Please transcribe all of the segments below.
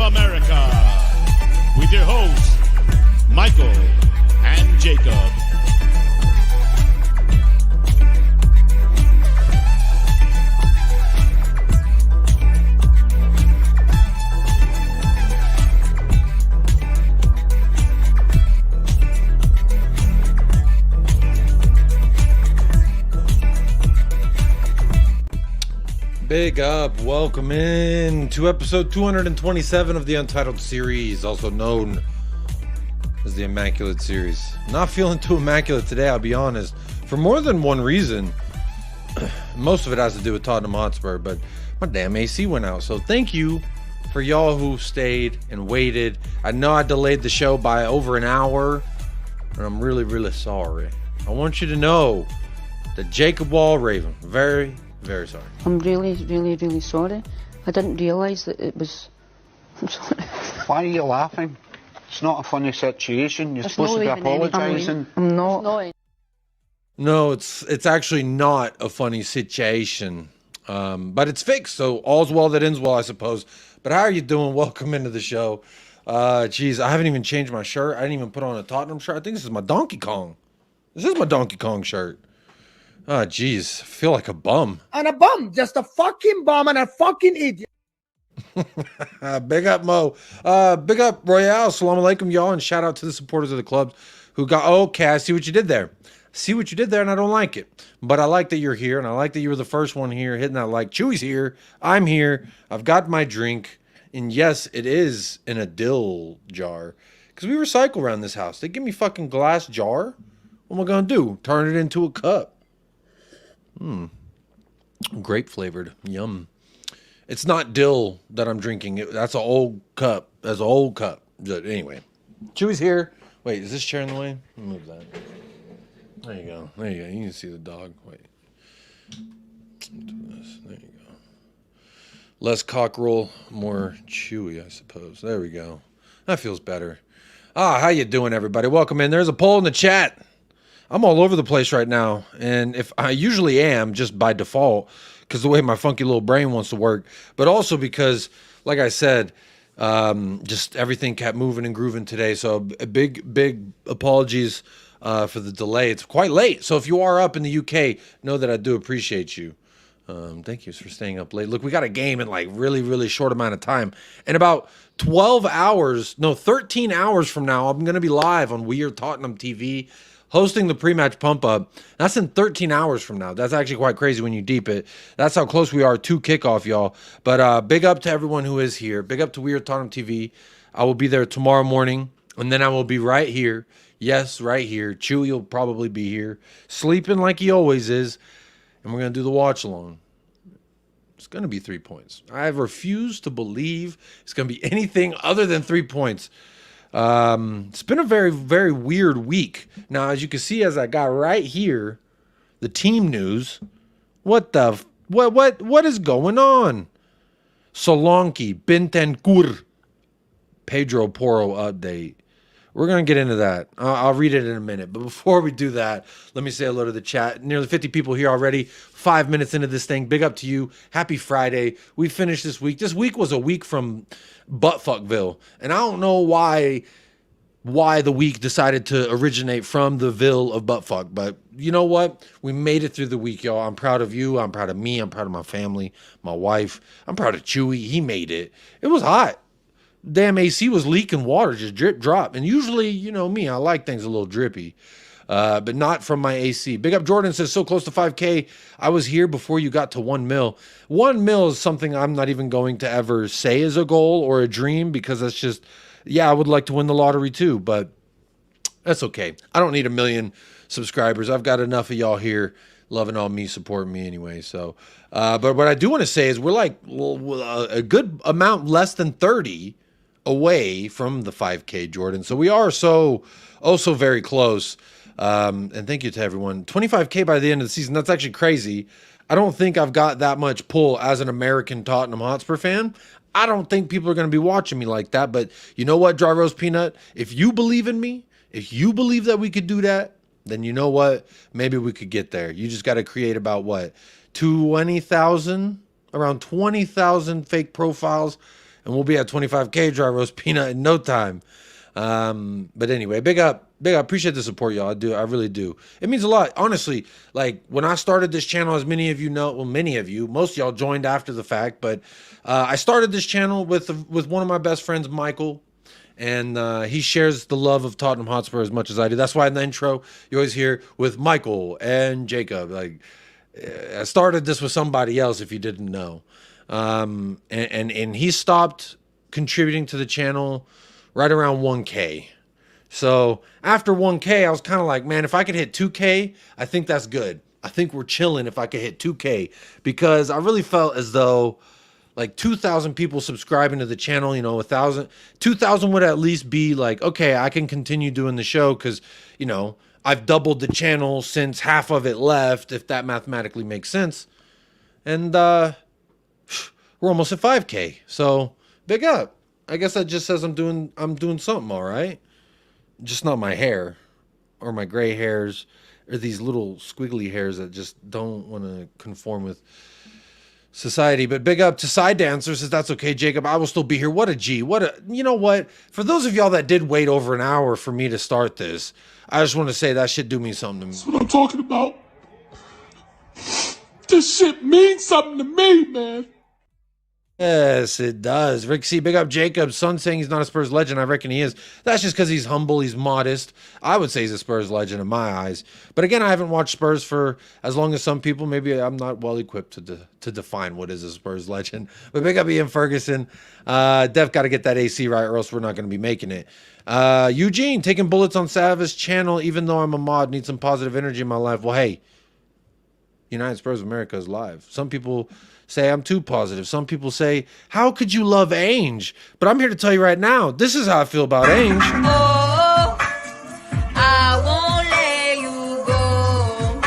of America, with your hosts, Michael and Jacob. Big up, welcome in to episode 227 of the Untitled Series, also known as the Immaculate Series. Not feeling too immaculate today, I'll be honest, for more than one reason. Most of it has to do with Tottenham Hotspur, but my damn AC went out. So thank you for y'all who stayed and waited. I know I delayed the show by over an hour, and I'm really, really sorry. I want you to know that Jacob Wallraven, very sorry. I'm really sorry. I didn't realise that it was... I'm sorry. Why are you laughing? It's not a funny situation. You're There's supposed to be not even any- apologising. I'm not. No, it's actually not a funny situation, but it's fixed. So all's well that ends well, I suppose. But how are you doing? Welcome into the show. Geez, I haven't even changed my shirt. I didn't even put on a Tottenham shirt. I think this is my Donkey Kong. This is my Donkey Kong shirt. Oh, geez, I feel like a bum. And a bum, just a fucking bum and a fucking idiot. Big up, Mo. Big up, Royale. Salam alaikum, y'all, and shout out to the supporters of the clubs who got... Okay, I see what you did there. See what you did there, and I don't like it. But I like that you're here, and I like that you were the first one here hitting that like. Chewy's here. I'm here. I've got my drink. And yes, it is in a dill jar. Because we recycle around this house. They give me fucking glass jar. What am I going to do? Turn it into a cup. Grape flavored. Yum. It's not dill that I'm drinking. That's an old cup. That's an old cup. But anyway. Chewy's here. Wait, is this chair in the way? Let me move that. There you go. There you go. You can see the dog. Wait. There you go. Less cockerel, more chewy, I suppose. There we go. That feels better. How you doing, everybody? Welcome in. There's a poll in the chat. I'm all over the place right now, and if I usually am just by default because the way my funky little brain wants to work, but also because, like I said, just everything kept moving and grooving today. So a big apologies for the delay. It's quite late, so if you are up in the UK, know that I do appreciate you. Thank you for staying up late. Look, we got a game in like really short amount of time. In about 13 hours from now, I'm going to be live on Weird Tottenham TV hosting the pre-match pump-up. That's in 13 hours from now. That's actually quite crazy when you deep it. That's how close we are to kickoff, y'all. But big up to everyone who is here. Big up to Weird Tottenham TV. I will be there tomorrow morning, and then I will be right here. Yes, right here. Chewy will probably be here, sleeping like he always is, and we're going to do the watch-along. It's going to be 3 points. I refuse to believe it's going to be anything other than 3 points. It's been a very weird week. Now, as you can see, as I got right here, the team news. What is going on? Solanke, Bentancur, Pedro Porro update. We're going to get into that. I'll read it in a minute. But before we do that, let me say hello to the chat. Nearly 50 people here already. 5 minutes into this thing. Big up to you. Happy Friday. We finished this week. This week was a week from Buttfuckville. And I don't know why the week decided to originate from the Ville of Buttfuck. But you know what? We made it through the week, y'all. I'm proud of you. I'm proud of me. I'm proud of my family, my wife. I'm proud of Chewy. He made it. It was hot. Damn AC was leaking water, just drip drop. And usually, you know me, I like things a little drippy, but not from my AC. Big up Jordan says, so close to 5K. I was here before you got to 1 mil. 1 mil is something I'm not even going to ever say is a goal or a dream, because that's just, yeah, I would like to win the lottery too, but that's okay. I don't need 1 million subscribers. I've got enough of y'all here loving on me, supporting me anyway. So, but what I do want to say is we're like a good amount less than 30 away from the 5K, Jordan. So we are so very close. And thank you to everyone. 25K by the end of the season. That's actually crazy. I don't think I've got that much pull as an American Tottenham Hotspur fan. I don't think people are going to be watching me like that. But you know what, Dry Roast Peanut? If you believe in me, if you believe that we could do that, then you know what? Maybe we could get there. You just got to create about what? 20,000? Around 20,000 fake profiles. and we'll be at 25K dry roast peanut in no time. But anyway, big up. Appreciate the support, y'all. I really do. It means a lot. Honestly, like when I started this channel, as many of you know, well, many of you, most of y'all joined after the fact, but I started this channel with one of my best friends, Michael, and he shares the love of Tottenham Hotspur as much as I do. That's why in the intro, you always hear with Michael and Jacob. Like, I started this with somebody else, if you didn't know. And he stopped contributing to the channel right around 1K. So after 1K, I was kind of like, man, if I could hit 2K, I think that's good. I think we're chilling if I could hit 2K, because I really felt as though like 2,000 people subscribing to the channel, you know, 1,000, 2,000 would at least be like, okay, I can continue doing the show because, you know, I've doubled the channel since half of it left, if that mathematically makes sense. And we're almost at 5K. So big up. I guess that just says I'm doing something all right. Just not my hair or my gray hairs or these little squiggly hairs that just don't want to conform with society. But big up to Side Dancer, says that's okay, Jacob. I will still be here. What a G. You know what? For those of y'all that did wait over an hour for me to start this, I just want to say that shit do mean something to me. That's what I'm talking about. This shit means something to me, man. Yes, it does. Rick C, big up Jacob. Son saying he's not a Spurs legend. I reckon he is. That's just because he's humble. He's modest. I would say he's a Spurs legend in my eyes. But again, I haven't watched Spurs for as long as some people. Maybe I'm not well equipped to define what is a Spurs legend. But big up Ian Ferguson. Def got to get that AC right, or else we're not going to be making it. Eugene, taking bullets on Sav's channel, even though I'm a mod, need some positive energy in my life. Well, hey, United Spurs of America is live. Some people say I'm too positive. Some people say, how could you love Ange? But I'm here to tell you right now, this is how I feel about Ange. Oh, I won't let you go.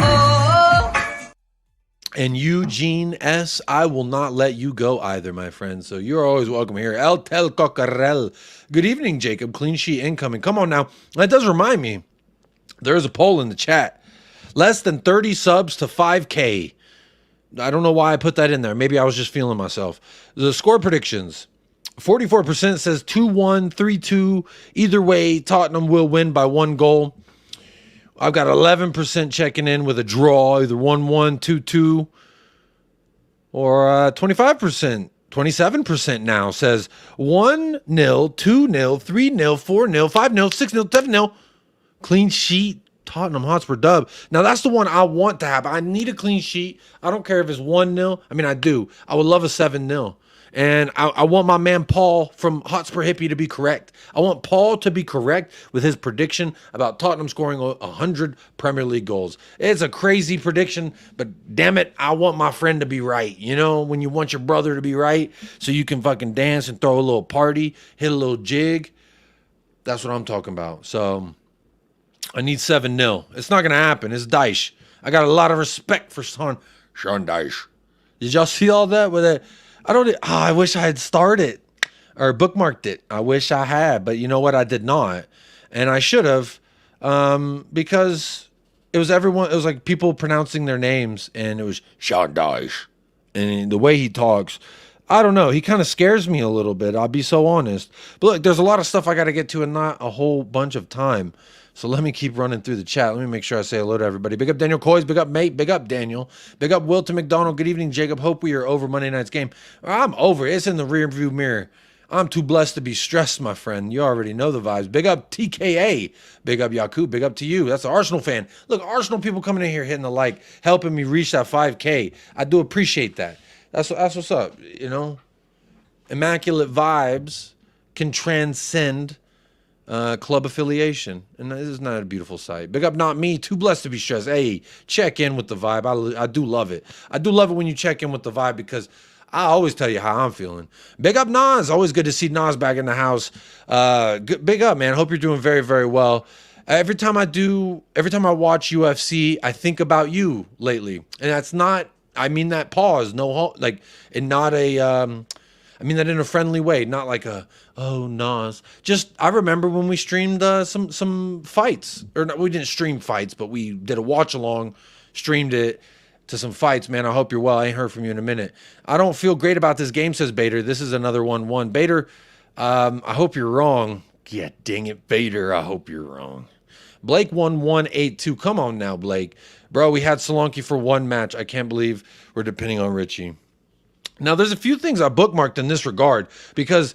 Oh. And Eugene S., I will not let you go either, my friend. So you're always welcome here. El Tel Cocarel. Good evening, Jacob. Clean sheet incoming. Come on now. That does remind me. There's a poll in the chat. Less than 30 subs to 5K. I don't know why I put that in there. Maybe I was just feeling myself. The score predictions. 44% says 2-1, 3-2. Either way, Tottenham will win by 1 goal. I've got 11% checking in with a draw, either 1-1, 2-2, or 25%. 27% now says 1-0, 2-0, 3-0, 4-0, 5-0, 6-0, 7-0. Clean sheet, Tottenham Hotspur dub. Now, that's the one I want to happen. I need a clean sheet. I don't care if it's 1-0. I mean, I do. I would love a 7-0. And I want my man Paul from Hotspur Hippie to be correct. I want Paul to be correct with his prediction about Tottenham scoring 100 Premier League goals. It's a crazy prediction, but damn it, I want my friend to be right. You know, when you want your brother to be right so you can fucking dance and throw a little party, hit a little jig. That's what I'm talking about. So I need 7-0. It's not going to happen. It's Dyche. I got a lot of respect for Sean Dyche. Did y'all see all that with it? I wish I had started or bookmarked it. I wish I had, but you know what? I did not. And I should have, because it was like people pronouncing their names, and it was Sean Dyche. And the way he talks, I don't know. He kind of scares me a little bit. I'll be so honest. But look, there's a lot of stuff I got to get to and not a whole bunch of time. So let me keep running through the chat. Let me make sure I say hello to everybody. Big up Daniel Coys. Big up mate. Big up Daniel. Big up Wilton McDonald. Good evening, Jacob. Hope we are over Monday night's game. I'm over. It's in the rearview mirror. I'm too blessed to be stressed, my friend. You already know the vibes. Big up TKA. Big up Yakub. Big up to you. That's an Arsenal fan. Look, Arsenal people coming in here hitting the like, helping me reach that 5K. I do appreciate that. That's what's up. You know, immaculate vibes can transcend club affiliation, and this is not a beautiful sight. Big up not me, too blessed to be stressed. Hey, check in with the vibe. I do love it. I do love it when you check in with the vibe, because I always tell you how I'm feeling. Big up Nas. Always good to see Nas back in the house. Big up, man. Hope you're doing very, very well. Every time I watch UFC, I think about you lately, and that's not. I mean that pause, no, like, and not a. I mean that in a friendly way, not like a, oh, Nas. Just, I remember when we streamed some fights. Or not, we didn't stream fights, but we did a watch-along, streamed it. to some fights, man. I hope you're well. I ain't heard from you in a minute. I don't feel great about this game, says Bader. This is another 1-1. Bader, I hope you're wrong. Yeah, dang it, Bader. I hope you're wrong. Blake 1182. Come on now, Blake. Bro, we had Solanke for one match. I can't believe we're depending on Richie. Now, there's a few things I bookmarked in this regard because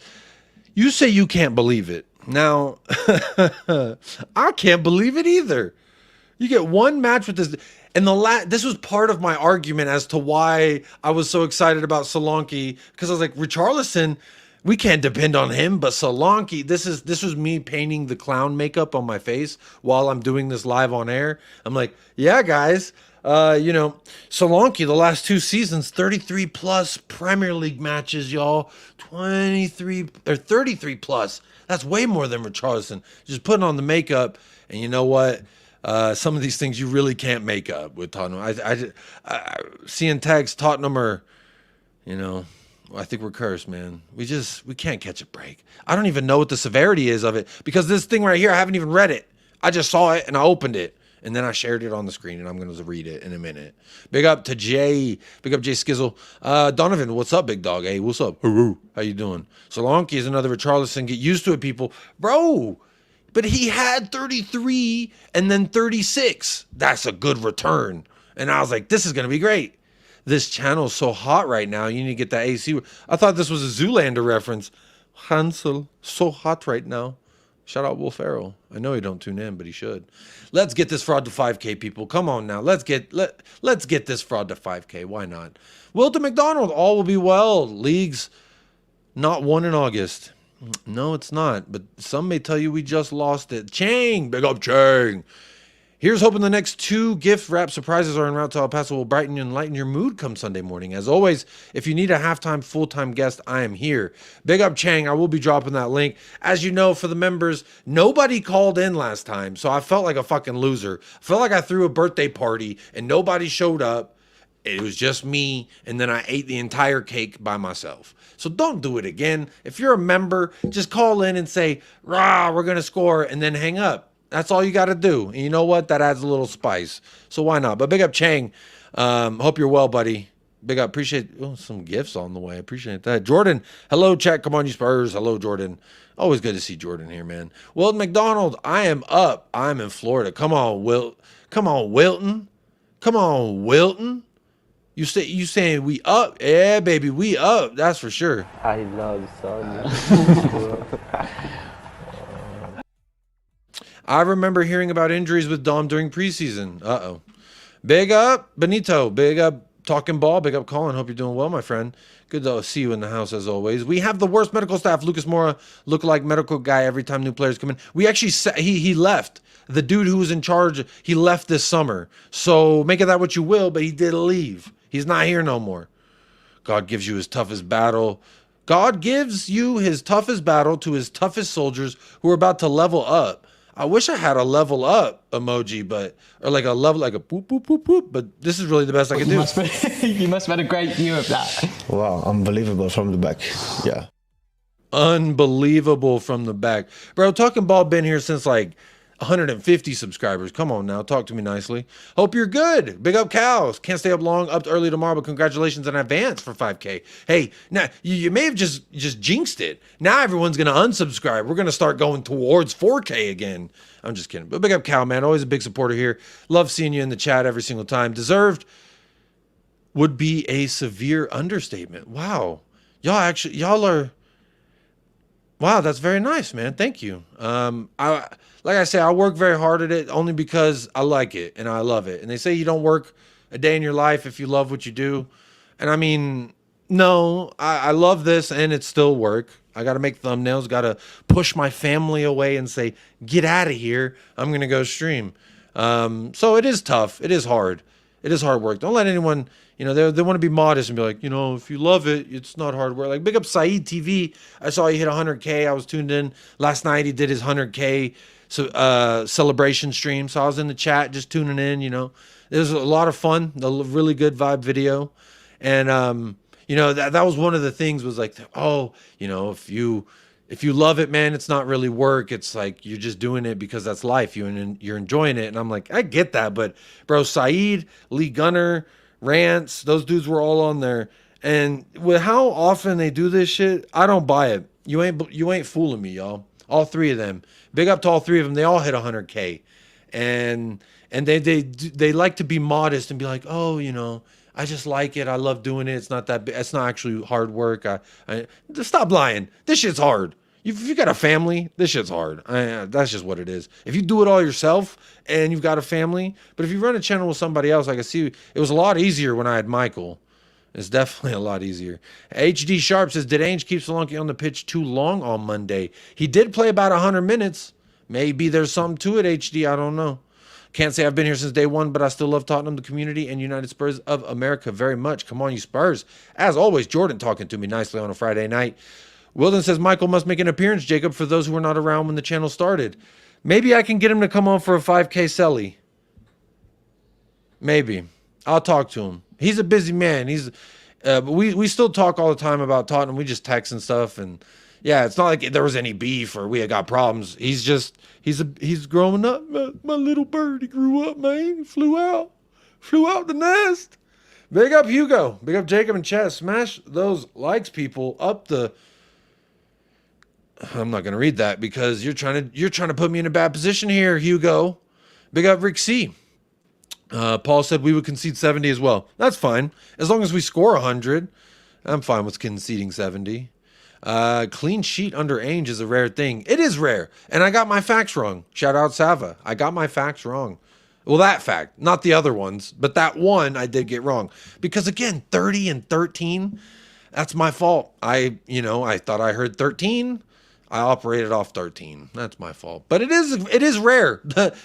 you say you can't believe it. Now, I can't believe it either. You get one match with this. And this was part of my argument as to why I was so excited about Solanke, because I was like, Richarlison, we can't depend on him, but Solanke, this was me painting the clown makeup on my face while I'm doing this live on air. I'm like, yeah, guys, Solanke, the last 2 seasons, 33 plus Premier League matches, y'all, 23 or 33 plus. That's way more than Richarlison. Just putting on the makeup, and you know what? Some of these things you really can't make up with Tottenham. I seeing tags Tottenham are, I think we're cursed, man. We can't catch a break. I don't even know what the severity is of it, because this thing right here, I haven't even read it. I just saw it and I opened it and then I shared it on the screen, and I'm going to read it in a minute. Big up to Jay. Big up Jay Skizzle. Donovan, what's up, big dog? Hey, what's up? How you doing? Solanke is another Richarlison. Get used to it, people. Bro, but he had 33 and then 36. That's a good return. And I was like, this is going to be great. This channel's so hot right now. You need to get that AC. I thought this was a Zoolander reference. Hansel, so hot right now. Shout out Will Ferrell. I know he don't tune in, but he should. Let's get this fraud to 5K, people. Come on now. Let's get this fraud to 5K. Why not? Wilton McDonald, all will be well. Leagues not won in August. No, it's not. But some may tell you we just lost it. Chang, big up Chang. Here's hoping the next 2 gift wrap surprises are en route to El Paso will brighten and lighten your mood come Sunday morning. As always, if you need a halftime, full-time guest, I am here. Big up Chang. I will be dropping that link. As you know, for the members, nobody called in last time, so I felt like a fucking loser. I felt like I threw a birthday party and nobody showed up. It was just me, and then I ate the entire cake by myself. So don't do it again. If you're a member, just call in and say, rah, we're going to score, and then hang up. That's all you got to do. And you know what? That adds a little spice. So why not? But big up Chang. Hope you're well, buddy. Big up. Appreciate some gifts on the way. Appreciate that. Jordan. Hello, chat. Come on, you Spurs. Hello, Jordan. Always good to see Jordan here, man. Wilton McDonald. I am up. I'm in Florida. Come on, Wilton. Come on, Wilton. Come on, Wilton. You saying we up? Yeah, baby, we up. That's for sure. I love Sonya. I remember hearing about injuries with Dom during preseason. Uh-oh. Big up, Benito. Big up, Talking Ball. Big up, Colin. Hope you're doing well, my friend. Good to see you in the house, as always. We have the worst medical staff. Lucas Mora, look-alike medical guy every time new players come in. We actually, he left. The dude who was in charge, he left this summer. So make of that what you will, but he did leave. He's not here no more. God gives you his toughest battle. God gives you his toughest battle to his toughest soldiers who are about to level up. I wish I had a level up emoji, or like a level, like a poop, poop, poop, poop. But this is really the best I can do. You must have had a great view of that. Wow, unbelievable from the back. Yeah. Unbelievable from the back. Bro, Talking Ball been here since like 150 subscribers. Come on now, talk to me nicely. Hope you're good. Big up cows. Can't stay up long, up early tomorrow, but congratulations in advance for 5K. Hey, now you may have just jinxed it. Now everyone's gonna unsubscribe. We're gonna start going towards 4K again. I'm just kidding. But big up cow, man. Always a big supporter here. Love seeing you in the chat every single time. Deserved would be a severe understatement. Wow. Y'all are wow, that's very nice, man. Thank you. Like I say, I work very hard at it only because I like it and I love it. And they say you don't work a day in your life if you love what you do. And I mean, no, I love this and it's still work. I got to make thumbnails, got to push my family away and say, get out of here. I'm going to go stream. So it is tough. It is hard. It is hard work. Don't let anyone, they want to be modest and be like, if you love it, it's not hard work. Like big up Saeed TV. I saw he hit 100K. I was tuned in last night. He did his 100K celebration stream. So I was in the chat just tuning in, It was a lot of fun, a really good vibe video. And, that was one of the things was like, if you love it, man, it's not really work. It's like you're just doing it because that's life. You're enjoying it. And I'm like, I get that. But, bro, Saeed, Lee Gunner, Rants, those dudes were all on there. And with how often they do this shit, I don't buy it. You ain't fooling me, y'all. All three of them. Big up to all three of them. They all hit 100K. And they like to be modest and be like, oh, you know, I just like it. I love doing it. It's not that big. It's not actually hard work. Just stop lying. This shit's hard. If you got a family, this shit's hard. That's just what it is. If you do it all yourself and you've got a family, but if you run a channel with somebody else, I can see it was a lot easier when I had Michael. It's definitely a lot easier. HD Sharp says, did Ange keep Solanke on the pitch too long on Monday? He did play about 100 minutes. Maybe there's something to it, HD. I don't know. Can't say I've been here since day one, but I still love Tottenham, the community, and United Spurs of America very much. Come on, you Spurs. As always, Jordan talking to me nicely on a Friday night. Wilden says, Michael must make an appearance, Jacob, for those who were not around when the channel started. Maybe I can get him to come on for a 5K celly. Maybe. I'll talk to him. He's a busy man. But we still talk all the time about Tottenham. We just text and stuff, and yeah, it's not like there was any beef or we had got problems. He's growing up. My little bird, he grew up, man. He flew out the nest. Big up Hugo. Big up Jacob and Chess. Smash those likes, people, up the. I'm not gonna read that because you're trying to put me in a bad position here, Hugo. Big up Rick C. Paul said we would concede 70 as well. That's fine. As long as we score 100, I'm fine with conceding 70. Clean sheet under Ange is a rare thing. It is rare. And I got my facts wrong. Shout out Sava. I got my facts wrong. Well, that fact, not the other ones, but that one I did get wrong. Because again, 30 and 13, that's my fault. I thought I heard 13. I operated off 13. That's my fault. But it is rare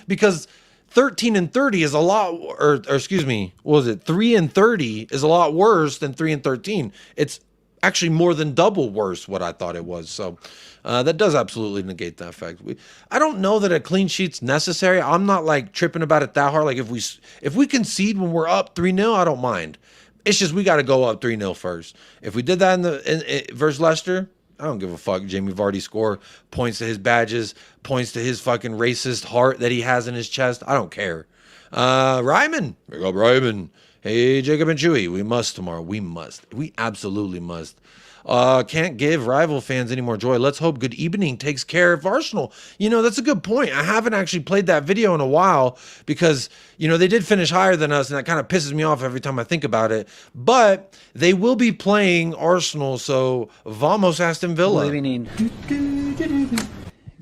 because 13 and 30 is a lot, or excuse me, what was it? 3 and 30 is a lot worse than 3 and 13. It's actually more than double worse what I thought it was. So that does absolutely negate that fact. I don't know that a clean sheet's necessary. I'm not like tripping about it that hard. Like if we concede when we're up 3-0, I don't mind. It's just we got to go up 3-0 first. If we did that in versus Leicester, I don't give a fuck. Jamie Vardy score, points to his badges, points to his fucking racist heart that he has in his chest. I don't care. Ryman. Big up Ryman. Hey, Jacob and Chewy. We must tomorrow. We must. We absolutely must. Can't give rival fans any more joy. Let's hope Good Evening takes care of Arsenal. You know, that's a good point. I haven't actually played that video in a while because, they did finish higher than us, and that kind of pisses me off every time I think about it. But they will be playing Arsenal, so vamos Aston Villa. Good evening. Good evening.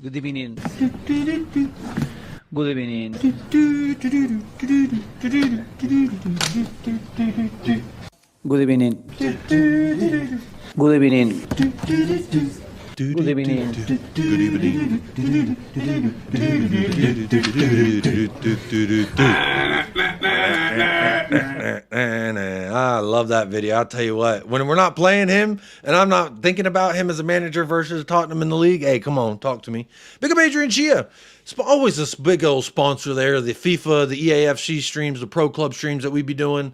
Good evening. Good evening. Good evening. Good evening. Good evening. I love that video. I'll tell you what, when we're not playing him and I'm not thinking about him as a manager versus Tottenham in the league, hey, come on, talk to me. Big up Adrian Chia. Always this big old sponsor there, the FIFA, the EAFC streams, the Pro Club streams that we be doing.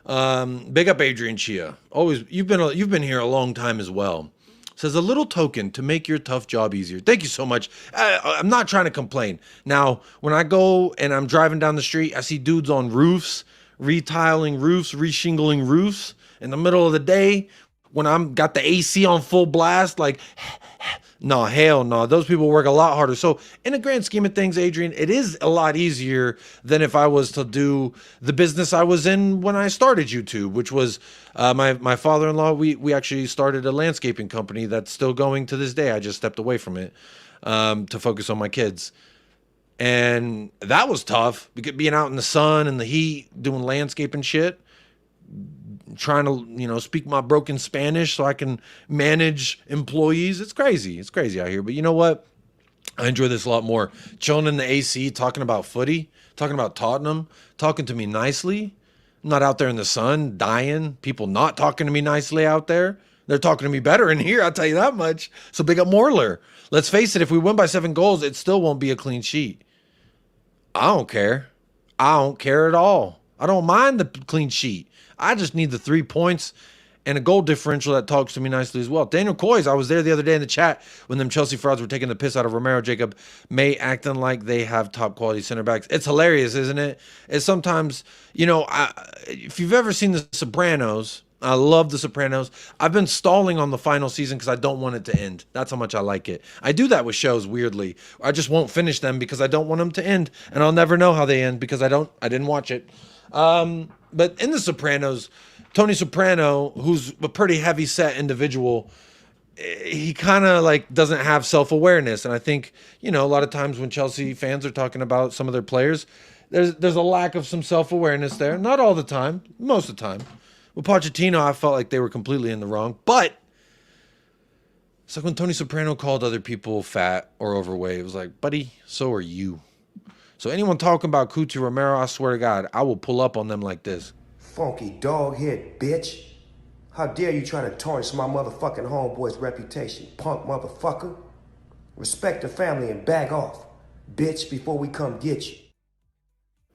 Big up Adrian Chia. Always, you've been here a long time as well. Says a little token to make your tough job easier. Thank you so much. I'm not trying to complain. Now, when I go and I'm driving down the street, I see dudes on roofs, retiling roofs, reshingling roofs in the middle of the day when I'm got the AC on full blast, like, no, hell no. Those people work a lot harder. So in the grand scheme of things, Adrian, it is a lot easier than if I was to do the business I was in when I started YouTube, which was my father-in-law. We actually started a landscaping company that's still going to this day. I just stepped away from it to focus on my kids. And that was tough, because being out in the sun and the heat, doing landscaping shit, trying to, speak my broken Spanish so I can manage employees. It's crazy. It's crazy out here. But you know what? I enjoy this a lot more. Chilling in the AC, talking about footy, talking about Tottenham, talking to me nicely. I'm not out there in the sun, dying. People not talking to me nicely out there. They're talking to me better in here, I'll tell you that much. So big up Morler. Let's face it, if we win by 7 goals, it still won't be a clean sheet. I don't care. I don't care at all. I don't mind the clean sheet. I just need the 3 points and a goal differential that talks to me nicely as well. Daniel Coys, I was there the other day in the chat when them Chelsea frauds were taking the piss out of Romero, Jacob May, acting like they have top quality center backs. It's hilarious, isn't it? It's sometimes, you know, if you've ever seen The Sopranos, I love The Sopranos. I've been stalling on the final season because I don't want it to end. That's how much I like it. I do that with shows, weirdly. I just won't finish them because I don't want them to end, and I'll never know how they end because I didn't watch it. But in The Sopranos, Tony Soprano, who's a pretty heavy set individual, he kind of like doesn't have self-awareness. And I think, you know, a lot of times when Chelsea fans are talking about some of their players, there's a lack of some self-awareness there. Not all the time, most of the time. With Pochettino, I felt like they were completely in the wrong. But it's like when Tony Soprano called other people fat or overweight. It was like, buddy, so are you. So anyone talking about Cuti Romero, I swear to God, I will pull up on them like this. Funky dog head, bitch. How dare you try to tarnish my motherfucking homeboy's reputation, punk motherfucker. Respect the family and back off, bitch, before we come get you.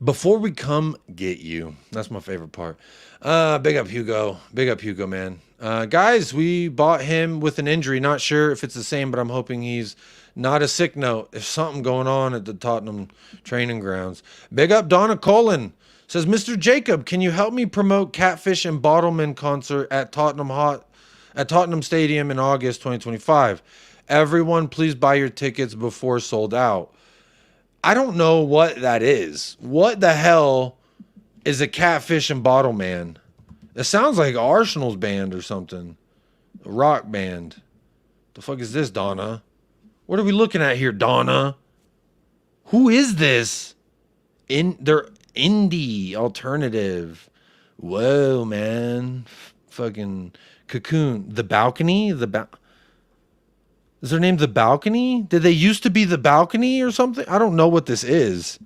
Before we come get you. That's my favorite part. Big up Hugo. Big up Hugo, man. Guys, we bought him with an injury. Not sure if it's the same, but I'm hoping he's not a sick note. If something going on at the Tottenham training grounds. Big up Donna Colin. Says, Mr. Jacob, can you help me promote Catfish and Bottleman concert at Tottenham Stadium in August 2025? Everyone, please buy your tickets before sold out. I don't know what that is. What the hell is a Catfish and Bottleman? It sounds like Arsenal's band or something. A rock band. The fuck is this, Donna? What are we looking at here, Donna? Who is this? They're indie alternative. Whoa, man. Fucking Cocoon. The Balcony? Is their name The Balcony? Did they used to be The Balcony or something? I don't know what this is.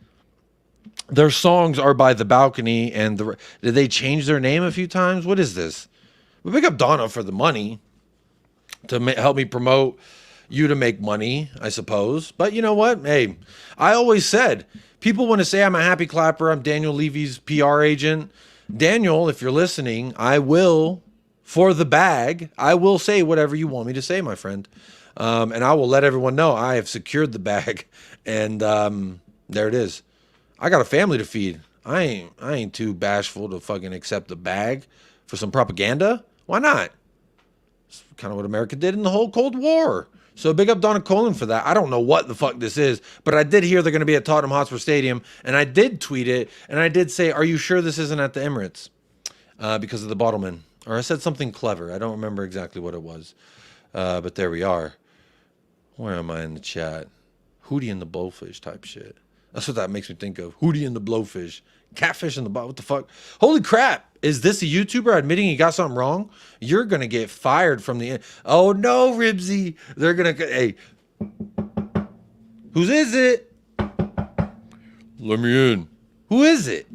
Their songs are by The Balcony, and did they change their name a few times? What is this? We pick up Donna for the money to help me promote you to make money, I suppose. But you know what? Hey, I always said, people want to say I'm a happy clapper. I'm Daniel Levy's PR agent. Daniel, if you're listening, I will, for the bag, I will say whatever you want me to say, my friend. And I will let everyone know I have secured the bag. And there it is. I got a family to feed. I ain't too bashful to fucking accept the bag for some propaganda. Why not? It's kind of what America did in the whole Cold War. So big up Donna Colin for that. I don't know what the fuck this is, but I did hear they're going to be at Tottenham Hotspur Stadium, and I did tweet it, and I did say, are you sure this isn't at the Emirates? Because of the Bottleman. Or I said something clever. I don't remember exactly what it was. But there we are. Where am I in the chat? Hootie and the Blowfish type shit. That's what that makes me think of. Hootie and the Blowfish. Catfish in the bottom. What the fuck? Holy crap. Is this a YouTuber admitting he got something wrong? You're going to get fired from the... Oh, no, Ribsy. They're going to... Hey. Whose is it? Let me in. Who is it?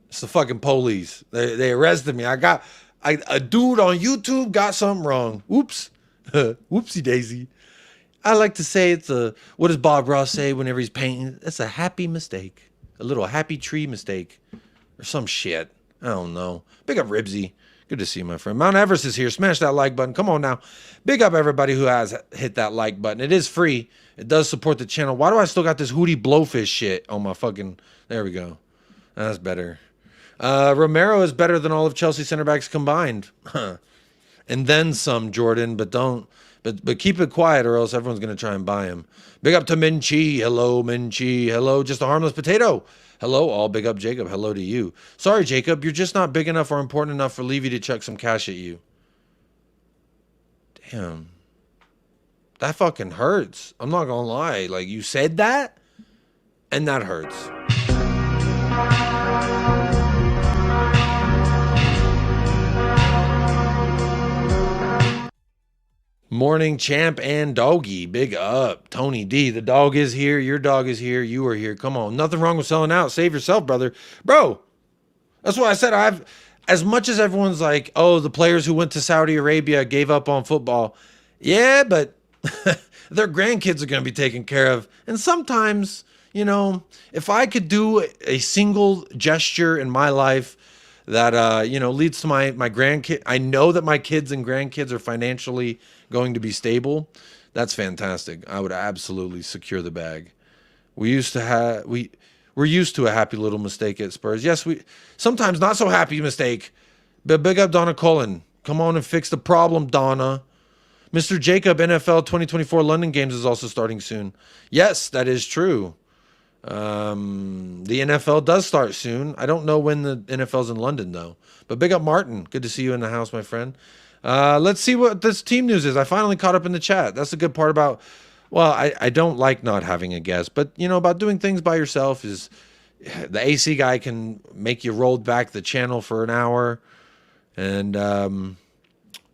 It's the fucking police. They arrested me. A dude on YouTube got something wrong. Oops. Whoopsie daisy. I like to say it's what does Bob Ross say whenever he's painting? It's a happy mistake. A little happy tree mistake. Or some shit. I don't know. Big up Ribsy. Good to see you, my friend. Mount Everest is here. Smash that like button. Come on now. Big up everybody who has hit that like button. It is free. It does support the channel. Why do I still got this Hootie Blowfish shit on my fucking... There we go. That's better. Romero is better than all of Chelsea center backs combined. And then some, Jordan, but don't... But keep it quiet or else everyone's going to try and buy him. Big up to Minchi. Hello, Minchi. Hello, just a harmless potato. Hello, all. Big up, Jacob. Hello to you. Sorry, Jacob. You're just not big enough or important enough for Levy to chuck some cash at you. Damn. That fucking hurts. I'm not going to lie. Like, you said that, and that hurts. Morning Champ and Doggy. Big up. Tony D. The dog is here. Your dog is here. You are here. Come on. Nothing wrong with selling out. Save yourself, brother. Bro, that's what I said. As much as everyone's like, oh, the players who went to Saudi Arabia gave up on football. Yeah, but their grandkids are going to be taken care of. And sometimes, you know, if I could do a single gesture in my life that leads to my grandkid. I know that my kids and grandkids are financially going to be stable. That's fantastic. I would absolutely secure the bag. We're used to a happy little mistake at Spurs. Yes, we sometimes not so happy mistake. But big up Donna Cullen. Come on and fix the problem, Donna. Mr. Jacob, NFL 2024 London games is also starting soon. Yes, that is true. The NFL does start soon. I don't know when the NFL's in London, though. But big up Martin. Good to see you in the house, my friend. Let's see what this team news is. I finally caught up in the chat. That's the good part about, well, I don't like not having a guest. But, about doing things by yourself is the AC guy can make you roll back the channel for an hour. And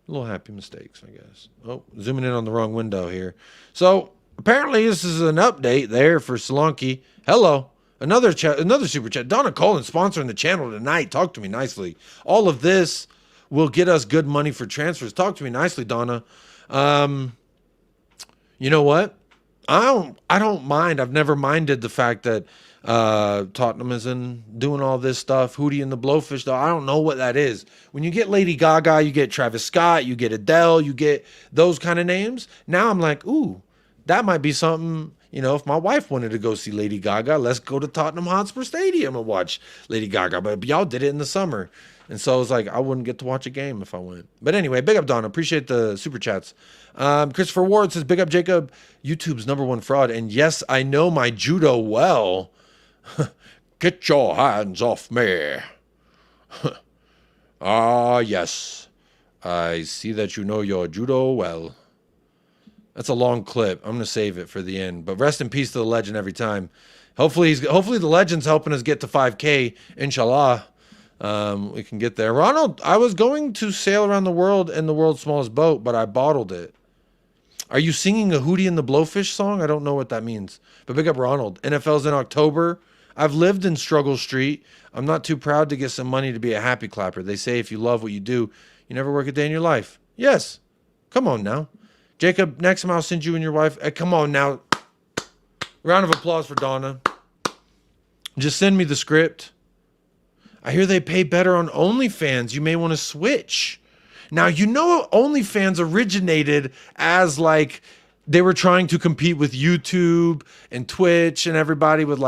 little happy mistakes, I guess. Oh, zooming in on the wrong window here. So apparently this is an update there for Solanke. Hello. Another super chat. Donna Cullen sponsoring the channel tonight. Talk to me nicely. All of this will get us good money for transfers. Talk to me nicely, Donna. You know what? I don't mind. I've never minded the fact that Tottenham is doing all this stuff. Hootie and the Blowfish, though. I don't know what that is. When you get Lady Gaga, you get Travis Scott, you get Adele, you get those kind of names. Now I'm like, ooh, that might be something. If my wife wanted to go see Lady Gaga, let's go to Tottenham Hotspur Stadium and watch Lady Gaga. But y'all did it in the summer. And so I was like, I wouldn't get to watch a game if I went. But anyway, big up Donna. Appreciate the super chats. Christopher Ward says, big up Jacob, YouTube's #1 fraud. And yes, I know my judo well. Get your hands off me. Yes. I see that you know your judo well. That's a long clip. I'm going to save it for the end. But rest in peace to the legend every time. Hopefully the legend's helping us get to 5K. Inshallah. We can get there. Ronald, I was going to sail around the world in the world's smallest boat, but I bottled it. Are you singing a Hootie and the Blowfish song? I don't know what that means. But big up Ronald. NFL's in October. I've lived in Struggle Street. I'm not too proud to get some money to be a happy clapper. They say if you love what you do, you never work a day in your life. Yes. Come on now. Jacob, next time I'll send you and your wife. Come on now. Round of applause for Donna. Just send me the script. I hear they pay better on OnlyFans. You may want to switch. Now, OnlyFans originated as they were trying to compete with YouTube and Twitch and everybody with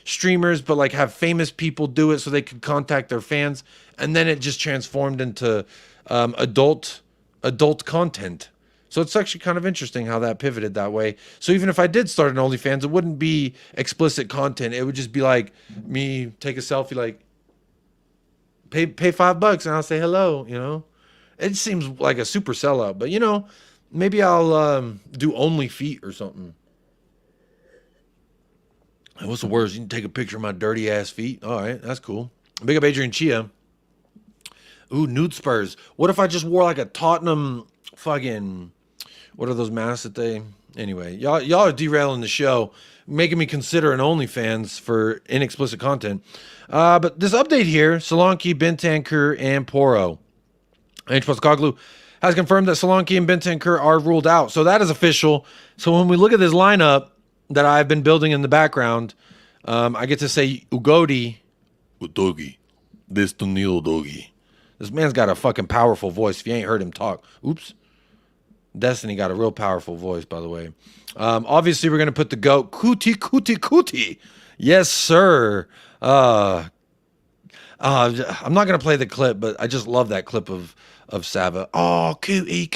streamers, but have famous people do it so they could contact their fans. And then it just transformed into adult content. So it's actually kind of interesting how that pivoted that way. So even if I did start an OnlyFans, it wouldn't be explicit content. It would just be me take a selfie, pay $5 and I'll say hello, It seems like a super sellout, but maybe I'll do only feet or something. What's the worst? You can take a picture of my dirty ass feet. All right, that's cool. Big up Adrian Chia. Ooh, nude Spurs. What if I just wore a Tottenham fucking, what are those masks that they, anyway, y'all are derailing the show, making me consider an OnlyFans for inexplicit content. But this update here, Solanke, Bentancur, and Porro. Ange Postecoglou has confirmed that Solanke and Bentancur are ruled out. So that is official. So when we look at this lineup that I've been building in the background, I get to say Udogie. This man's got a fucking powerful voice if you ain't heard him talk. Oops. Destiny got a real powerful voice, by the way. Obviously, we're going to put the GOAT. Cootie. Yes, sir. I'm not going to play the clip, but I just love that clip of Sava. Oh, cootie.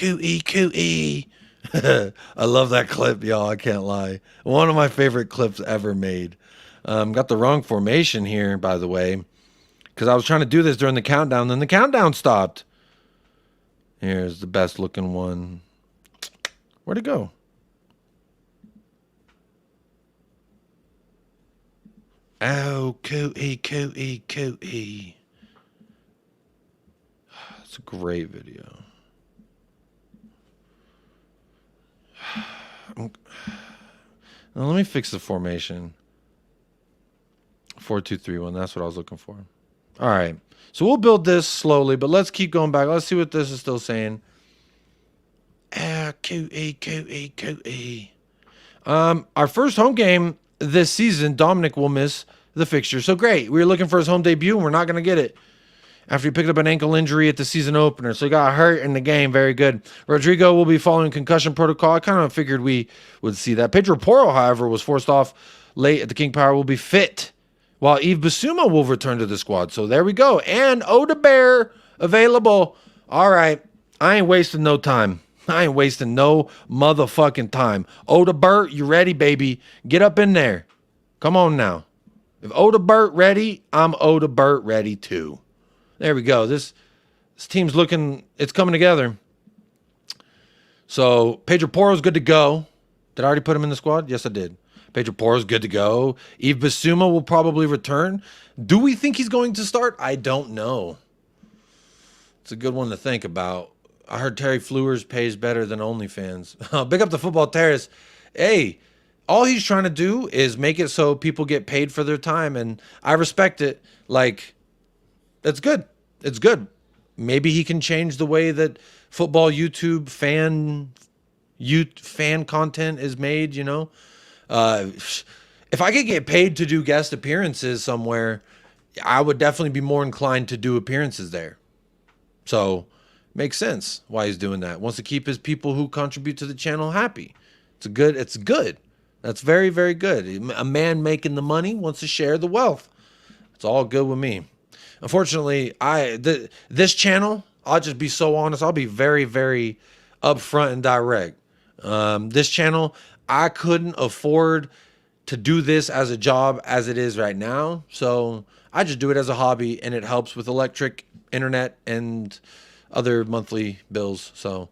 I love that clip, y'all. I can't lie. One of my favorite clips ever made. Got the wrong formation here, by the way, because I was trying to do this during the countdown, then the countdown stopped. Here's the best looking one. Where'd it go? Oh, cootie. It's a great video. Now let me fix the formation. 4-2-3-1. That's what I was looking for. All right. So we'll build this slowly, but let's keep going back. Let's see what this is still saying. Cootie. Our first home game this season, Dominic will miss the fixture. So great. We were looking for his home debut, and we're not going to get it. after he picked up an ankle injury at the season opener. So he got hurt in the game. Very good. Rodrigo will be following concussion protocol. I kind of figured we would see that. Pedro Porro, however, was forced off late at the King Power, will be fit, while Yves Bissouma will return to the squad. So there we go. And Odobert available. All right. I ain't wasting no time. I ain't wasting no motherfucking time. Odobert, you ready, baby? Get up in there. Come on now. If Odobert ready, I'm Odobert ready too. There we go. This team's looking, it's coming together. So Pedro Porro's good to go. Did I already put him in the squad? Yes, I did. Pedro Porro's good to go. Yves Bissouma will probably return. Do we think he's going to start? I don't know. It's a good one to think about. I heard Terry Flewers pays better than OnlyFans. Big up the Football Terrace. Hey, all he's trying to do is make it so people get paid for their time, and I respect it. Like, it's good. It's good. Maybe he can change the way that football YouTube fan content is made, you know. If I could get paid to do guest appearances somewhere, I would definitely be more inclined to do appearances there. So, makes sense why he's doing that. Wants to keep his people who contribute to the channel happy. It's good. That's very, very good. A man making the money wants to share the wealth. It's all good with me. Unfortunately, this channel, I'll just be so honest. I'll be very, very upfront and direct. This channel, I couldn't afford to do this as a job as it is right now. So I just do it as a hobby, and it helps with electric, internet, and other monthly bills. So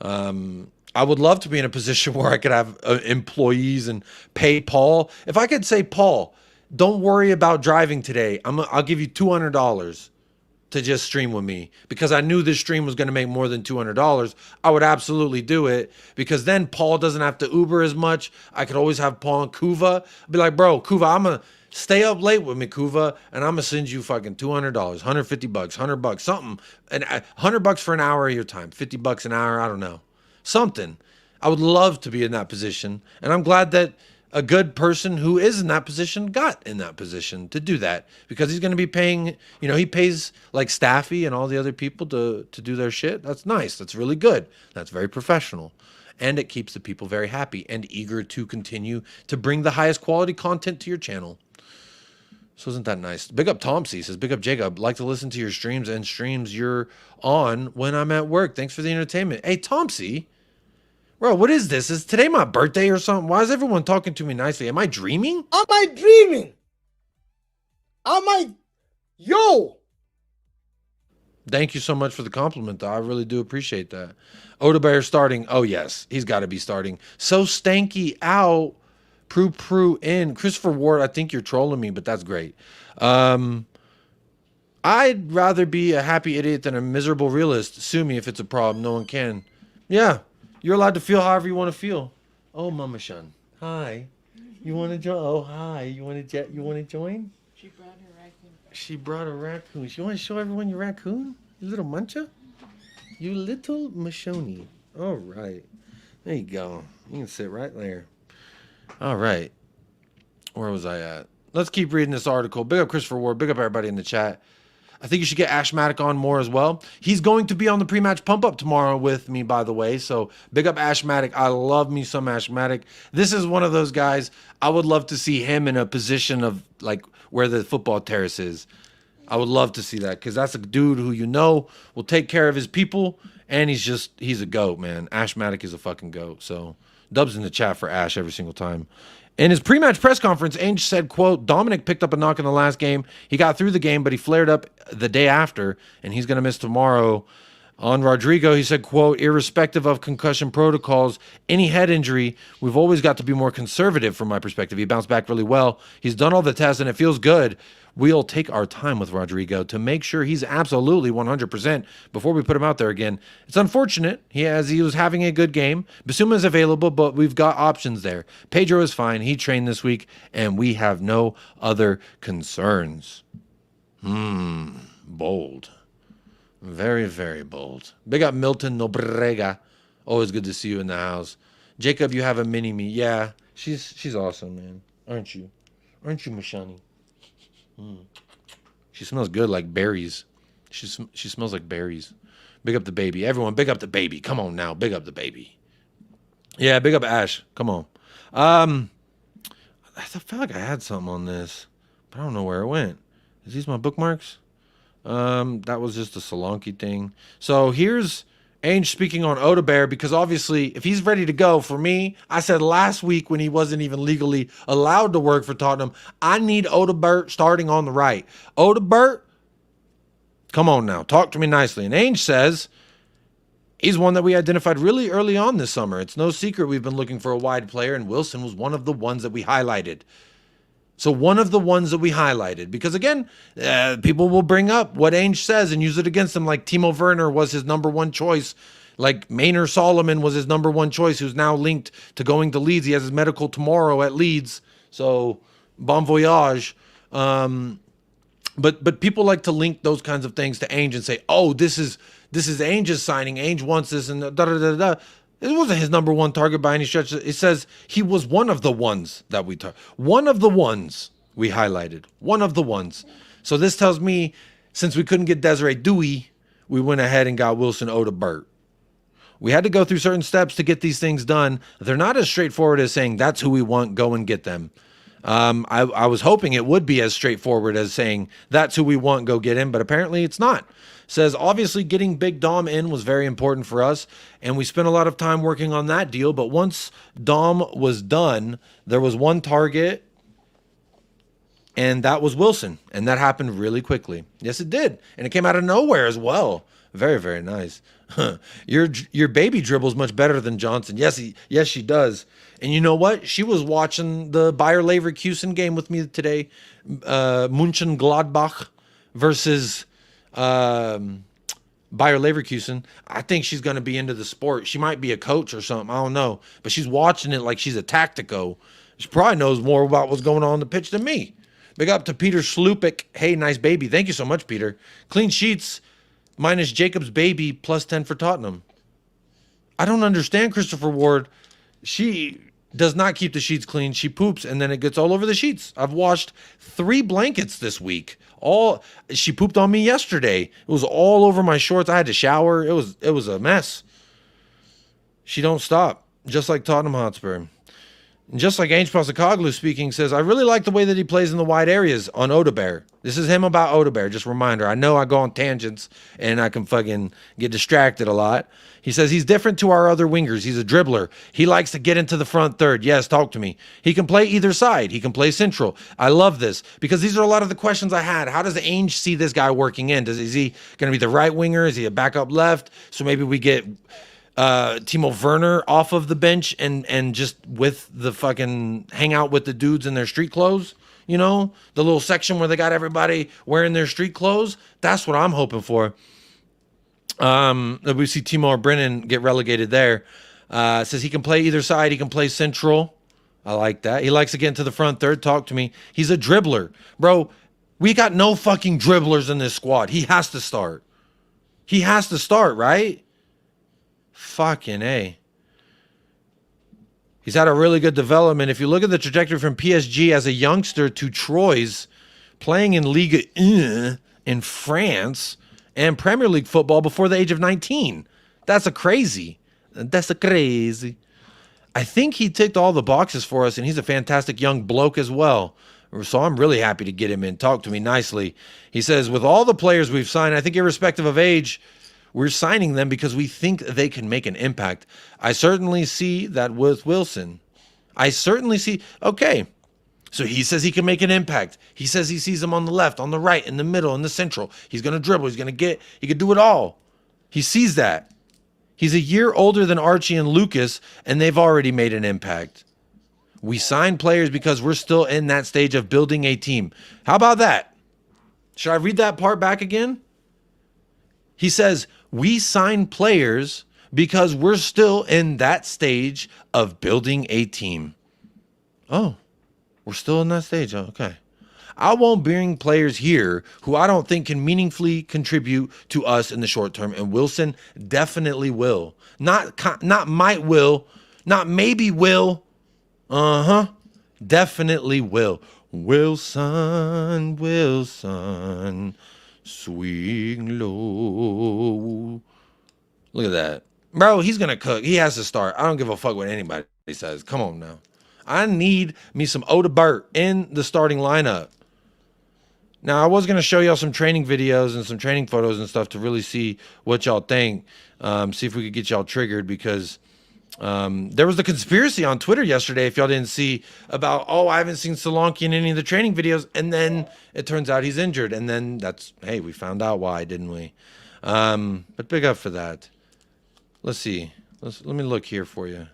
I would love to be in a position where I could have employees and pay Paul. If I could say, Paul, don't worry about driving today. I'll give you $200 to just stream with me, because I knew this stream was going to make more than $200. I would absolutely do it, because then Paul doesn't have to Uber as much. I could always have Paul and Kuva. I'd be like, bro, Kuva, I'm going to stay up late with me, Kuva, and I'm going to send you fucking $200, $150, $100, something. And $100 for an hour of your time, $50 an hour, I don't know. Something. I would love to be in that position, and I'm glad that a good person who is in that position got in that position to do that, because he's going to be paying, you know, he pays like Staffy and all the other people to do their shit. That's nice. That's really good. That's very professional. And it keeps the people very happy and eager to continue to bring the highest quality content to your channel. So isn't that nice? Big up Tomsy says, big up Jacob. Like to listen to your streams and streams you're on when I'm at work. Thanks for the entertainment. Hey, Tomsy. Bro, what is this? Is today my birthday or something? Why is everyone talking to me nicely? Am I dreaming? Am I dreaming? Yo! Thank you so much for the compliment, though. I really do appreciate that. Odobert starting. Oh, yes. He's got to be starting. So Stanky out. Prue in. Christopher Ward, I think you're trolling me, but that's great. I'd rather be a happy idiot than a miserable realist. Sue me if it's a problem. No one can. Yeah. You're allowed to feel however you want to feel. Oh, Mama Shun. Hi. You want to join? Oh, hi. You want to join? She brought her raccoon. She brought a raccoon. You want to show everyone your raccoon? You little muncher? You little Mashoni. All right. There you go. You can sit right there. All right. Where was I at? Let's keep reading this article. Big up Christopher Ward. Big up everybody in the chat. I think you should get Ashmatic on more as well. He's going to be on the pre-match pump-up tomorrow with me, by the way. So big up Ashmatic. I love me some Ashmatic. This is one of those guys, I would love to see him in a position of like where the Football Terrace is. I would love to see that, because that's a dude who, you know, will take care of his people, and he's a goat, man. Ashmatic is a fucking goat. So dubs in the chat for Ash every single time. In his pre-match press conference, Ange said, quote, Dominic picked up a knock in the last game. He got through the game, but he flared up the day after, and he's going to miss tomorrow. On Rodrigo, he said, quote, irrespective of concussion protocols, any head injury, we've always got to be more conservative from my perspective. He bounced back really well. He's done all the tests, and it feels good. We'll take our time with Rodrigo to make sure he's absolutely 100% before we put him out there again. It's unfortunate. He was having a good game. Bissouma is available, but we've got options there. Pedro is fine. He trained this week, and we have no other concerns. Bold. Very, very bold. Big up Milton Nobrega. Always good to see you in the house. Jacob, you have a mini-me. Yeah, she's awesome, man. Aren't you? Aren't you, Mashani? She smells good like berries. She smells like berries. Big up the baby. Everyone, big up the baby. Come on now. Big up the baby. Yeah, big up Ash. Come on. I felt like I had something on this, but I don't know where it went. Is these my bookmarks? That was just a Solanke thing. So here's Ange speaking on Odobert, because obviously if he's ready to go, for me, I said last week when he wasn't even legally allowed to work for Tottenham, I need Odobert starting on the right. Odobert, come on now, talk to me nicely. And Ange says he's one that we identified really early on this summer. It's no secret we've been looking for a wide player, and Wilson was one of the ones that we highlighted. So one of the ones that we highlighted, because again, people will bring up what Ange says and use it against him, like Timo Werner was his number one choice, like Maynard Solomon was his number one choice, who's now linked to going to Leeds. He has his medical tomorrow at Leeds, so bon voyage. But people like to link those kinds of things to Ange and say, oh, this is Ange's signing. Ange wants this, and da-da-da-da. It wasn't his number one target by any stretch. It says he was one of the ones that we one of the ones we highlighted. One of the ones. So this tells me, since we couldn't get Desiree Dewey, we went ahead and got Wilson Odobert. We had to go through certain steps to get these things done. They're not as straightforward as saying, that's who we want, go and get them. I was hoping it would be as straightforward as saying, that's who we want, go get him, but apparently it's not. Says, obviously getting Big Dom in was very important for us, and we spent a lot of time working on that deal, but once Dom was done, there was one target, and that was Wilson, and that happened really quickly. Yes, it did, and it came out of nowhere as well. Very, very nice. Your baby dribbles much better than Johnson. Yes, she does. And you know what? She was watching the Bayer Leverkusen game with me today, Mönchengladbach versus Bayer Leverkusen. I think she's going to be into the sport. She might be a coach or something. I don't know. But she's watching it like she's a tactico. She probably knows more about what's going on the pitch than me. Big up to Peter Slupik. Hey, nice baby. Thank you so much, Peter. Clean sheets minus Jacob's baby plus 10 for Tottenham. I don't understand Christopher Ward. She does not keep the sheets clean. She poops and then it gets all over the sheets. I've washed 3 blankets this week. She pooped on me yesterday. It was all over my shorts. I had to shower. It was a mess. She don't stop, just like Tottenham Hotspur. And just like Ange Postecoglou speaking says, I really like the way that he plays in the wide areas on Odobert. This is him about Odobert. Just a reminder. I know I go on tangents and I can fucking get distracted a lot. He says he's different to our other wingers. He's a dribbler. He likes to get into the front third. Yes, talk to me. He can play either side. He can play central. I love this because these are a lot of the questions I had. How does Ange see this guy working in? Is he going to be the right winger? Is he a backup left? So maybe we get Timo Werner off of the bench and just with the fucking hang out with the dudes in their street clothes, you know, the little section where they got everybody wearing their street clothes. That's what I'm hoping for. We see Timo or Brennan get relegated there. Says he can play either side. He can play central. I like that. He likes to get into the front third. Talk to me. He's a dribbler, bro. We got no fucking dribblers in this squad. He has to start. He has to start, right? Fucking A. He's had a really good development. If you look at the trajectory from PSG as a youngster to Troyes, playing in Ligue 1 in France and Premier League football before the age of 19. That's a crazy. I think he ticked all the boxes for us, and he's a fantastic young bloke as well. So I'm really happy to get him in. Talk to me nicely. He says, with all the players we've signed, I think irrespective of age, we're signing them because we think they can make an impact. I certainly see that with Wilson. I certainly see. Okay. So he says he can make an impact. He says he sees him on the left, on the right, in the middle, in the central. He's going to dribble. He can do it all. He sees that. He's a year older than Archie and Lucas, and they've already made an impact. We sign players because we're still in that stage of building a team. How about that? Should I read that part back again? He says, we sign players because we're still in that stage of building a team. Oh, we're still in that stage. Oh, okay. I won't bring players here who I don't think can meaningfully contribute to us in the short term. And Wilson definitely will. Not might will. Not maybe will. Definitely will. Wilson. Swing low. Look at that. Bro, he's going to cook. He has to start. I don't give a fuck what anybody says. Come on now. I need me some Odobert in the starting lineup. Now, I was going to show y'all some training videos and some training photos and stuff to really see what y'all think. See if we could get y'all triggered, because there was the conspiracy on Twitter yesterday, if y'all didn't see, about, oh, I haven't seen Solanke in any of the training videos. And then it turns out he's injured. And then hey, we found out why, didn't we? But big up for that. Let's see. Let me look here for you.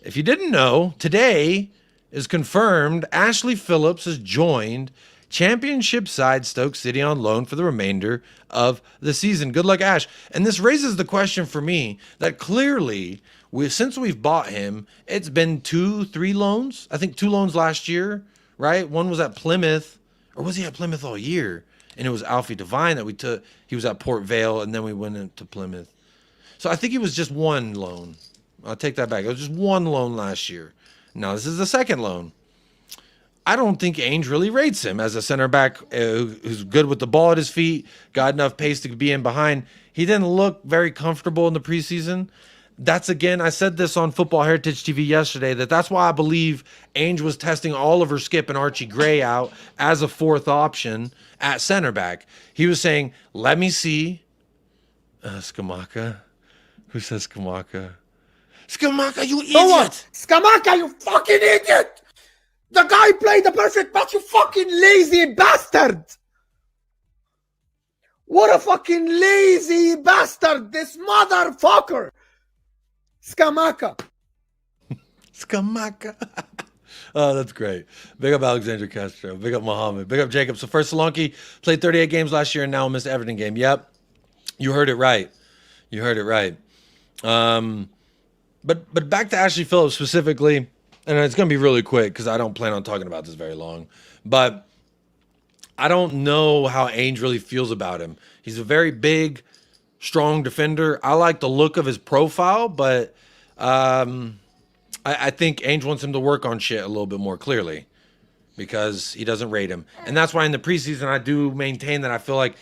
If you didn't know, today is confirmed Ashley Phillips has joined Championship side Stoke City on loan for the remainder of the season. Good luck, Ash. And this raises the question for me that clearly, since we've bought him, it's been 2-3 loans. I think 2 loans last year, right? One was at Plymouth, or was he at Plymouth all year? And it was Alfie Devine that we took. He was at Port Vale, and then we went into Plymouth. So I think it was just 1 loan. I'll take that back. It was just 1 loan last year. Now this is the 2nd loan. I don't think Ange really rates him as a center back who's good with the ball at his feet, got enough pace to be in behind. He didn't look very comfortable in the preseason. That's, again, I said this on Football Heritage TV yesterday, that's why I believe Ange was testing Oliver Skip and Archie Gray out as a 4th option at center back. He was saying, let me see Scamacca. Who says Scamacca? Scamacca, you idiot! What? Scamacca, you fucking idiot! The guy played the perfect match, you fucking lazy bastard! What a fucking lazy bastard, this motherfucker! Scamacca. Scamacca. Oh, that's great. Big up Alexandra Castro. Big up Muhammad. Big up Jacob. So first, Solanke played 38 games last year and now missed Everton game. Yep. You heard it right. You heard it right. But back to Ashley Phillips specifically, and it's going to be really quick because I don't plan on talking about this very long, but I don't know how Ange really feels about him. He's a very big, strong defender. I like the look of his profile, but I think Ange wants him to work on shit a little bit more clearly because he doesn't rate him. And that's why in the preseason I do maintain that I feel like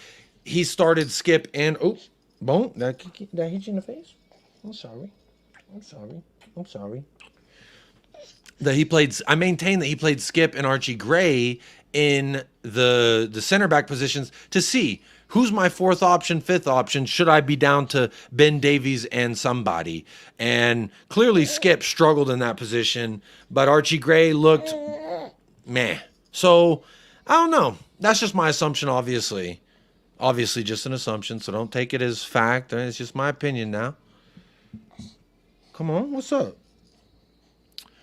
he started Skip and... Oh, boom. Did I hit you in the face? I'm sorry. I maintain that he played Skip and Archie Gray in the center back positions to see who's my 4th option, 5th option. Should I be down to Ben Davies and somebody? And clearly Skip struggled in that position, but Archie Gray looked meh. So I don't know. That's just my assumption, obviously. Obviously just an assumption, so don't take it as fact. It's just my opinion now. Come on, what's up?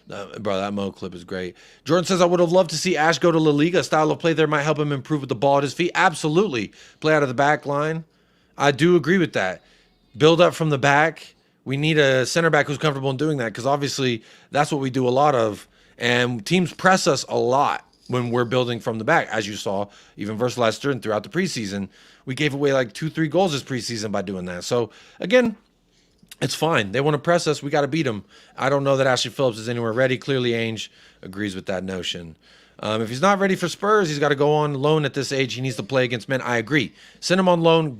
Bro, that Mo clip is great. Jordan says, I would have loved to see Ash go to La Liga. Style of play there might help him improve with the ball at his feet. Absolutely. Play out of the back line. I do agree with that. Build up from the back. We need a center back who's comfortable in doing that because obviously that's what we do a lot of. And teams press us a lot when we're building from the back. As you saw, even versus Leicester and throughout the preseason, we gave away like 2-3 goals this preseason by doing that. So, again, it's fine. They want to press us. We got to beat them. I don't know that Ashley Phillips is anywhere ready. Clearly, Ange agrees with that notion. If he's not ready for Spurs, he's got to go on loan at this age. He needs to play against men. I agree. Send him on loan.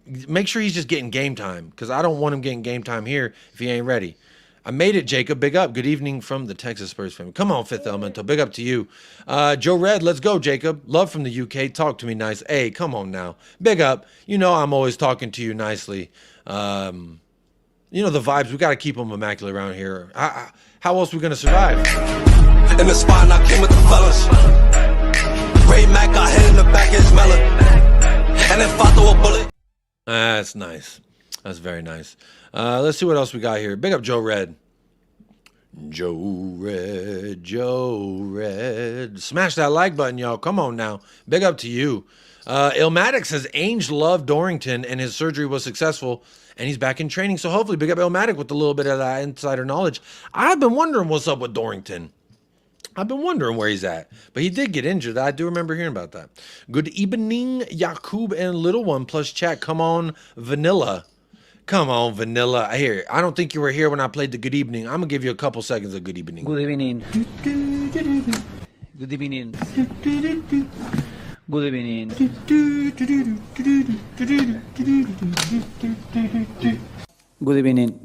Make sure he's just getting game time because I don't want him getting game time here if he ain't ready. I made it, Jacob. Big up. Good evening from the Texas Spurs family. Come on, Fifth Elemental. Big up to you. Joe Red, let's go, Jacob. Love from the UK. Talk to me nice. Hey, come on now. Big up. You know I'm always talking to you nicely. You know the vibes. We got to keep them immaculate around here. How else are we going to survive? In the spot, I came with the fellas. Ray Mac got hit in the back, his melon. And then fought through a bullet. That's nice. That's very nice. Let's see what else we got here. Big up Joe Red. Joe Red. Smash that like button, y'all. Come on now. Big up to you. Ilmatic says Ange loved Dorrington and his surgery was successful and he's back in training. So hopefully big up Ilmatic with a little bit of that insider knowledge. I've been wondering what's up with Dorrington. I've been wondering where he's at. But he did get injured. I do remember hearing about that. Good evening, Yakub and Little One plus chat. Come on, Vanilla. Come on, Vanilla. Here, I don't think you were here when I played the good evening. I'm going to give you a couple seconds of good evening. Good evening. Good evening. Good Good evening. Good evening.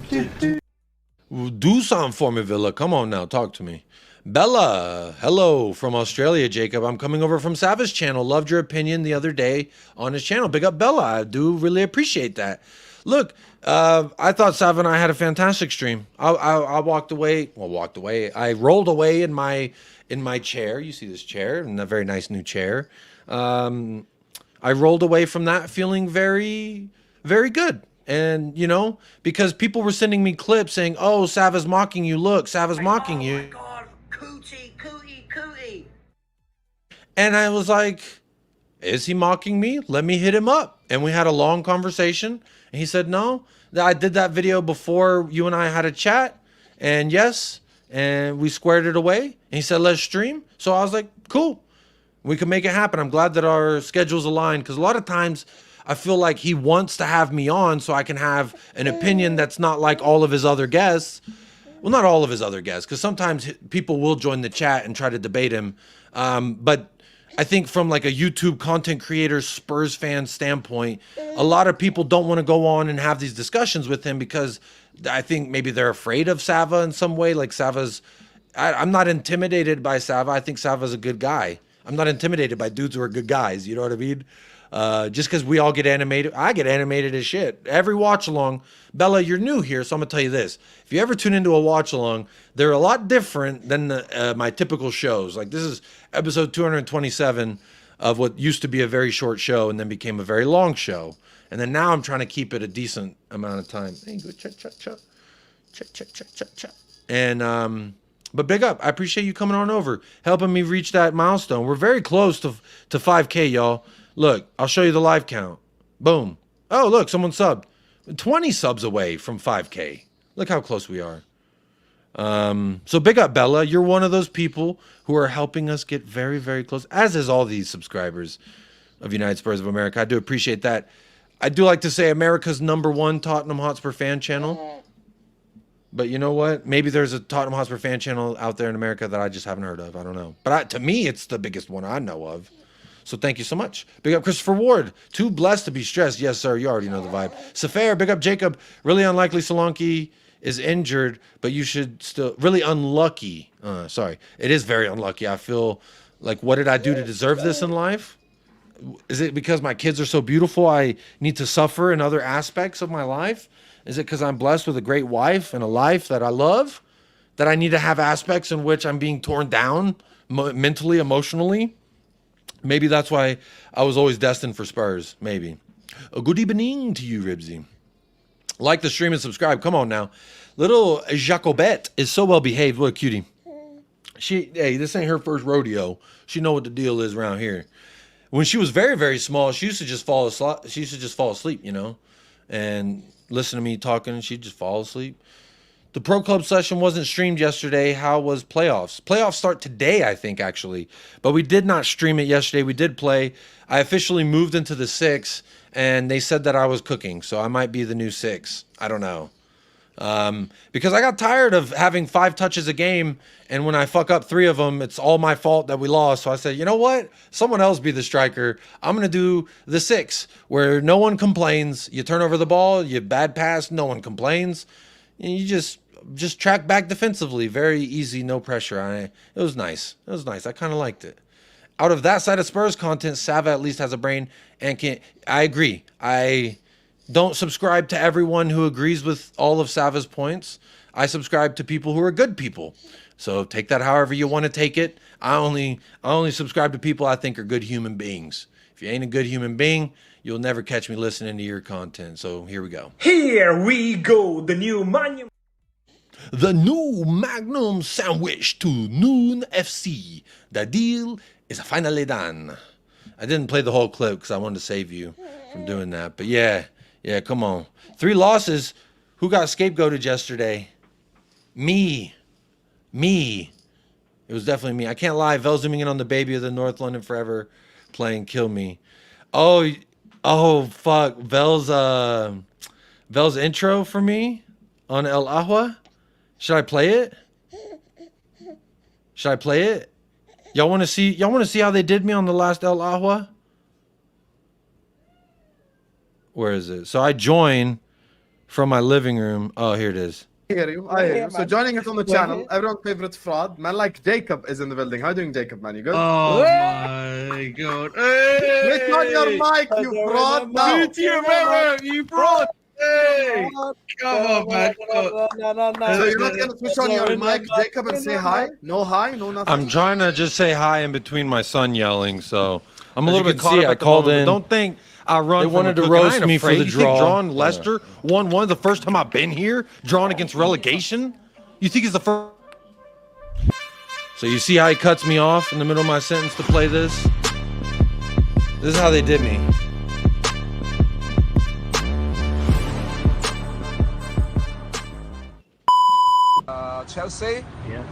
Do something for me, Villa. Come on now, talk to me. Bella, hello from Australia, Jacob. I'm coming over from Sav's channel. Loved your opinion the other day on his channel. Big up, Bella. I do really appreciate that. Look, I thought Sav and I had a fantastic stream. I walked away. Well, walked away. I rolled away in my chair. You see this chair, and a very nice new chair. I rolled away from that feeling very, very good. And, you know, because people were sending me clips saying, oh, Sav is mocking you. Look, Sav is mocking you. Oh my God, cootie. And I was like, is he mocking me? Let me hit him up. And we had a long conversation. And he said, no, I did that video before you and I had a chat. And yes, and we squared it away. And he said, let's stream. So I was like, cool. We can make it happen. I'm glad that our schedules aligned, because a lot of times I feel like he wants to have me on so I can have an opinion that's not like all of his other guests. Well, not all of his other guests, because sometimes people will join the chat and try to debate him. But I think from like a YouTube content creator, Spurs fan standpoint, a lot of people don't want to go on and have these discussions with him because I think maybe they're afraid of Sava in some way. Like I'm not intimidated by Sava. I think Sava's a good guy. I'm not intimidated by dudes who are good guys. You know what I mean? Just because we all get animated. I get animated as shit. Every watch along. Bella, you're new here, so I'm going to tell you this. If you ever tune into a watch along, they're a lot different than my typical shows. Like this is episode 227 of what used to be a very short show and then became a very long show. And then now I'm trying to keep it a decent amount of time. Hey, go cha. And, but big up. I appreciate you coming on over, helping me reach that milestone. We're very close to 5K, y'all. Look, I'll show you the live count. Boom. Oh, look, someone subbed. 20 subs away from 5K. Look how close we are. So big up, Bella. You're one of those people who are helping us get very, very close, as is all these subscribers of United Spurs of America. I do appreciate that. I do like to say America's #1 Tottenham Hotspur fan channel. But you know what? Maybe there's a Tottenham Hotspur fan channel out there in America that I just haven't heard of. I don't know. But to me, it's the biggest one I know of. So thank you so much. Big up Christopher Ward. Too blessed to be stressed. Yes, sir. You already know the vibe. Safair, big up Jacob. Really unlikely Solanke is injured, but you should still... Really unlucky. Sorry. It is very unlucky. I feel like, what did I do to deserve this in life? Is it because my kids are so beautiful I need to suffer in other aspects of my life? Is it because I'm blessed with a great wife and a life that I love, that I need to have aspects in which I'm being torn down mentally, emotionally? Maybe that's why I was always destined for Spurs. Maybe. A good evening to you, Ribsy. Like the stream and subscribe. Come on now. Little Jacobette is so well behaved. What a cutie. Hey, this ain't her first rodeo. She know what the deal is around here. When she was very, very small, she used to just fall asleep, you know, and listen to me talking. She'd just fall asleep. The Pro Club session wasn't streamed yesterday. How was playoffs? Playoffs start today, I think, actually. But we did not stream it yesterday. We did play. I officially moved into the 6, and they said that I was cooking, so I might be the new 6. I don't know. Because I got tired of having 5 touches a game, and when I fuck up 3 of them, it's all my fault that we lost. So I said, you know what? Someone else be the striker. I'm going to do the 6, where no one complains. You turn over the ball, you bad pass, no one complains. And you just track back defensively. Very easy, no pressure. It was nice. It was nice. I kind of liked it. Out of that side of Spurs content, Sava at least has a brain and can... I agree. I don't subscribe to everyone who agrees with all of Sava's points. I subscribe to people who are good people. So take that however you want to take it. I only subscribe to people I think are good human beings. If you ain't a good human being, you'll never catch me listening to your content. So here we go. Here we go. The new Magnum sandwich to Noon FC. The deal is finally done. I didn't play the whole clip because I wanted to save you from doing that. But yeah, come on. 3 losses. Who got scapegoated yesterday? Me. It was definitely me. I can't lie. Vel zooming in on the baby of the North London Forever playing Kill Me. Oh fuck. Vel's intro for me on El Ahwa. Should I play it? Y'all want to see how they did me on the last El Ahwa? Where is it? So I join from my living room. Oh, here it is. I hear you. So joining us on the channel, everyone's favorite fraud. Man like Jacob is in the building. How you doing, Jacob, man? You good? Oh my god. Hey! Switch on your mic, you fraud now. You fraud. Hey! Come on, man. So you're not going to switch on your mic, Jacob, and say hi? No hi? No nothing? I'm trying to just say hi in between my son yelling, so I'm a little bit caught up. I called in. Don't think I run. They wanted to roast me for the draw. Drawing Leicester 1-1 the first time I've been here, drawn against relegation. You think it's the first? So you see how he cuts me off in the middle of my sentence to play this? This is how they did me. Chelsea. Yeah.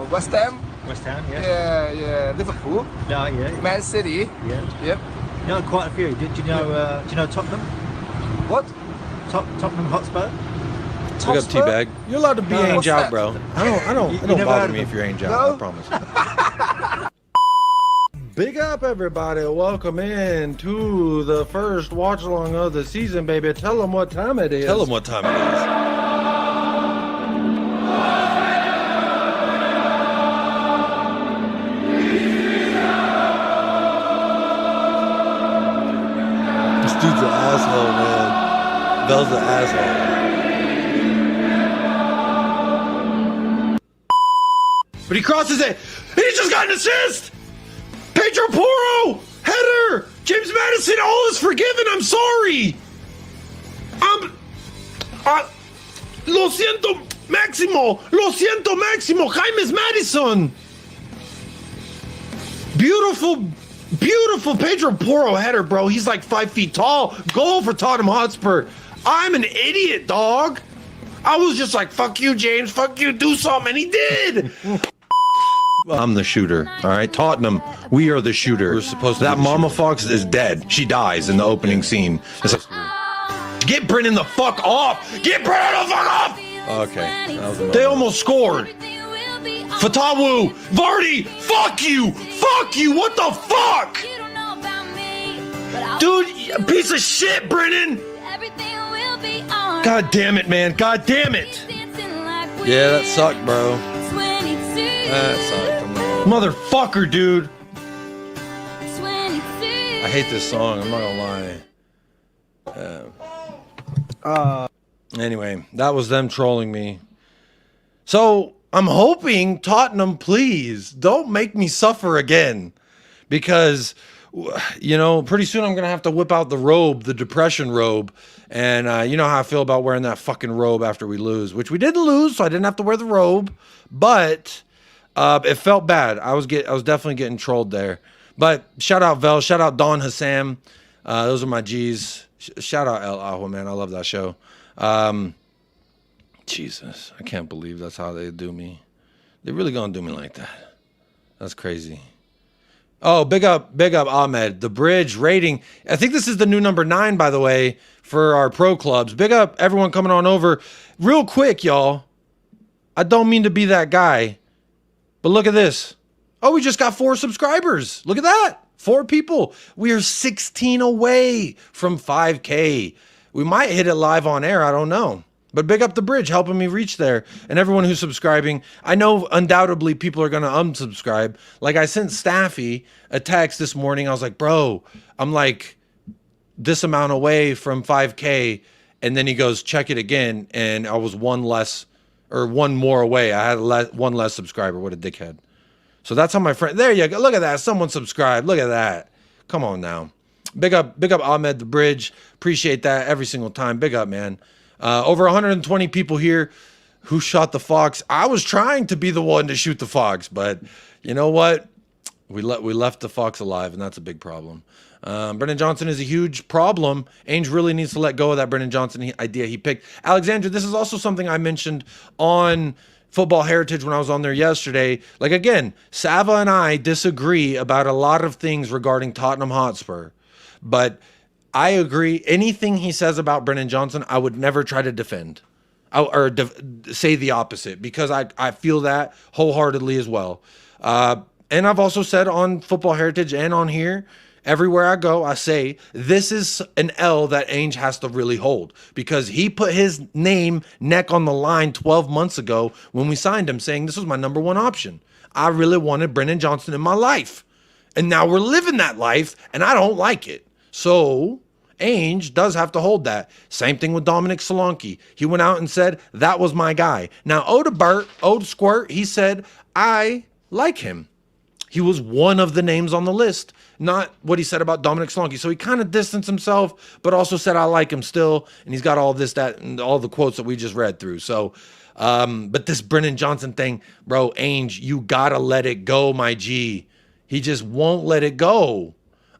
West Ham. West Ham, yeah. Yeah. Liverpool. Yeah, yeah. Man City. Yeah. Yep. You know quite a few. Do you know Tottenham? What? Tottenham Hotspur. Look up T-Bag. You're allowed to be Ange out, bro. It don't bother me if you're Ange out. I promise. Big up, everybody. Welcome in to the first watch along of the season, baby. Tell them what time it is. Tell them what time it is. Dude's an asshole, man. Bell's an asshole. But he crosses it. He just got an assist. Pedro Porro, header. James Madison, all is forgiven. I'm sorry. Lo siento, Máximo. Lo siento, Máximo. James Madison. Beautiful Pedro Porro header, bro. He's like 5 feet tall. Goal for Tottenham Hotspur. I'm an idiot, dog. I was just like, fuck you, James. Fuck you. Do something. And he did. I'm the shooter. All right. Tottenham, we are the shooter. We're supposed to. That Mama Fox is dead. She dies in the opening scene. It's like, get Brennan the fuck off. Get Brennan the fuck off. Okay. They almost scored. Fatawu, Vardy, fuck you! Fuck you! What the fuck? Dude, piece of shit, Brennan! God damn it, man. God damn it! Yeah, that sucked, bro. That sucked. Motherfucker, dude. I hate this song, I'm not gonna lie. Anyway, that was them trolling me. So, I'm hoping Tottenham, please don't make me suffer again, because, you know, pretty soon I'm going to have to whip out the robe, the depression robe. And you know how I feel about wearing that fucking robe after we lose, which we didn't lose. So I didn't have to wear the robe, but it felt bad. I was definitely getting trolled there, but shout out Vel, shout out Don Hassam. Those are my G's. Shout out El Aho, man. I love that show. Jesus, I can't believe that's how they do me. They're really gonna do me like that. That's crazy. Oh, big up Ahmed. The Bridge rating. I think this is the new number 9, by the way, for our pro clubs. Big up everyone coming on over. Real quick, y'all. I don't mean to be that guy, but look at this. Oh, we just got 4 subscribers. Look at that. 4 people. We are 16 away from 5K. We might hit it live on air. I don't know. But big up the Bridge, helping me reach there. And everyone who's subscribing. I know undoubtedly people are going to unsubscribe. Like I sent Staffy a text this morning. I was like, bro, I'm like this amount away from 5K. And then he goes, check it again. And I was one more away. I had one less subscriber. What a dickhead. So that's how my friend, there you go. Look at that. Someone subscribed. Look at that. Come on now. Big up Ahmed the Bridge. Appreciate that every single time. Big up, man. Over 120 people here who shot the fox. I was trying to be the one to shoot the fox, but you know what? We left the fox alive, and that's a big problem. Brennan Johnson is a huge problem. Ange really needs to let go of that Brennan Johnson idea he picked. Alexandra, this is also something I mentioned on Football Heritage when I was on there yesterday. Like, again, Sava and I disagree about a lot of things regarding Tottenham Hotspur, but I agree. Anything he says about Brennan Johnson, I would never try to defend or say the opposite, because I feel that wholeheartedly as well. And and I've also said on Football Heritage and on here, everywhere I go, I say this is an L that Ange has to really hold because he put his neck on the line 12 months ago when we signed him, saying this was my number one option. I really wanted Brennan Johnson in my life. And now we're living that life, and I don't like it. So Ange does have to hold that. Same thing with Dominic Solanke. He went out and said, that was my guy. Now, Odobert, Ode Squirt, he said, I like him. He was one of the names on the list, not what he said about Dominic Solanke. So he kind of distanced himself, but also said, I like him still. And he's got all this, that, and all the quotes that we just read through. So, but this Brennan Johnson thing, bro, Ange, you got to let it go, my G. He just won't let it go.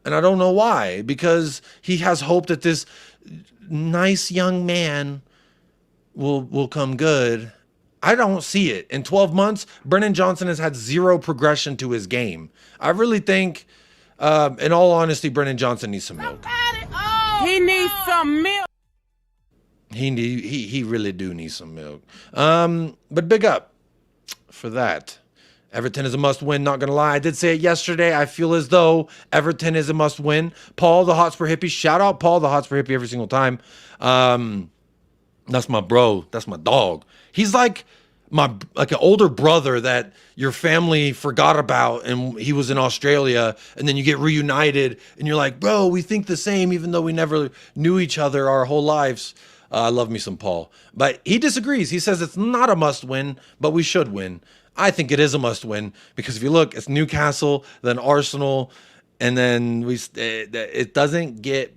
And I don't know why, because he has hope that this nice young man will come good. I don't see it. In 12 months, Brennan Johnson has had zero progression to his game. I really think, in all honesty, Brennan Johnson needs some milk. He needs some milk. He really do need some milk. But big up for that. Everton is a must-win, not going to lie. I did say it yesterday. I feel as though Everton is a must-win. Paul, the Hotspur hippie. Shout out Paul, the Hotspur hippie, every single time. That's my bro. That's my dog. He's like an older brother that your family forgot about, and he was in Australia, and then you get reunited, and you're like, bro, we think the same, even though we never knew each other our whole lives. I love me some Paul. But he disagrees. He says it's not a must-win, but we should win. I think it is a must-win because if you look, it's Newcastle, then Arsenal, and then it doesn't get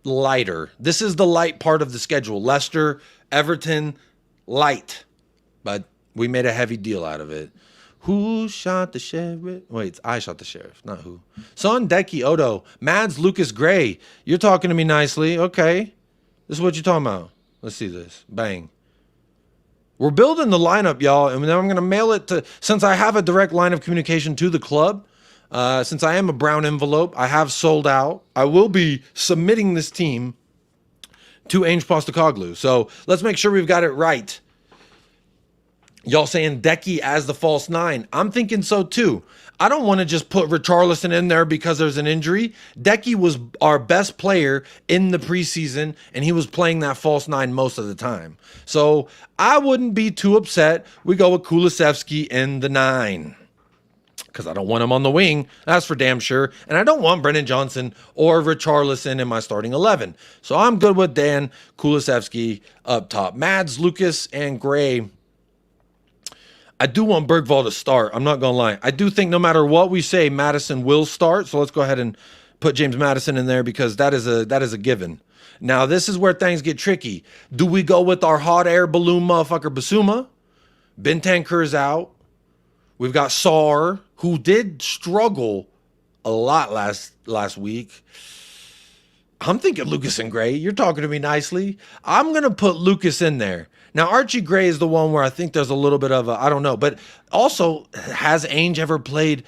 lighter. This is the light part of the schedule. Leicester, Everton, light. But we made a heavy deal out of it. Who shot the sheriff? Wait, I shot the sheriff, not who. Son, Decky, Odo, Mads, Lucas Gray. You're talking to me nicely. Okay. This is what you're talking about. Let's see this. Bang. We're building the lineup, y'all, and then I'm going to mail it to, since I have a direct line of communication to the club, since I am a brown envelope, I have sold out. I will be submitting this team to Ange Postecoglou. So let's make sure we've got it right. Y'all saying Decky as the false nine. I'm thinking so too. I don't want to just put Richarlison in there because there's an injury. Decky was our best player in the preseason, and he was playing that false nine most of the time. So I wouldn't be too upset. We go with Kulusevski in the 9 because I don't want him on the wing. That's for damn sure. And I don't want Brennan Johnson or Richarlison in my starting 11. So I'm good with Dan Kulusevski up top. Mads, Lucas, and Gray. I do want Bergvall to start. I'm not going to lie. I do think no matter what we say, Madison will start. So let's go ahead and put James Madison in there because that is a given. Now, this is where things get tricky. Do we go with our hot air balloon motherfucker Basuma? Bentancur is out. We've got Sarr, who did struggle a lot last week. I'm thinking Lucas and Gray. You're talking to me nicely. I'm going to put Lucas in there. Now, Archie Gray is the one where I think there's a little bit of I don't know. But also, has Ange ever played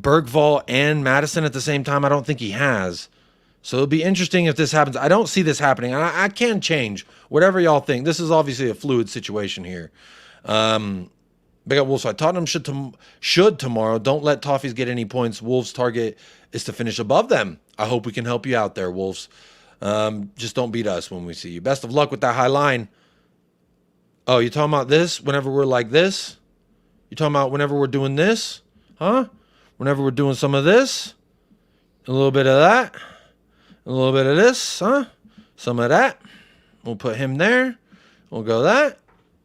Bergvall and Madison at the same time? I don't think he has. So it'll be interesting if this happens. I don't see this happening. I can change. Whatever y'all think. This is obviously a fluid situation here. Big up Wolves. So Tottenham should tomorrow. Don't let Toffees get any points. Wolves' target is to finish above them. I hope we can help you out there, Wolves. Just don't beat us when we see you. Best of luck with that high line. Oh, you talking about this? Whenever we're like this? You talking about whenever we're doing this? Huh? Whenever we're doing some of this? A little bit of that? A little bit of this? Huh? Some of that? We'll put him there. We'll go that.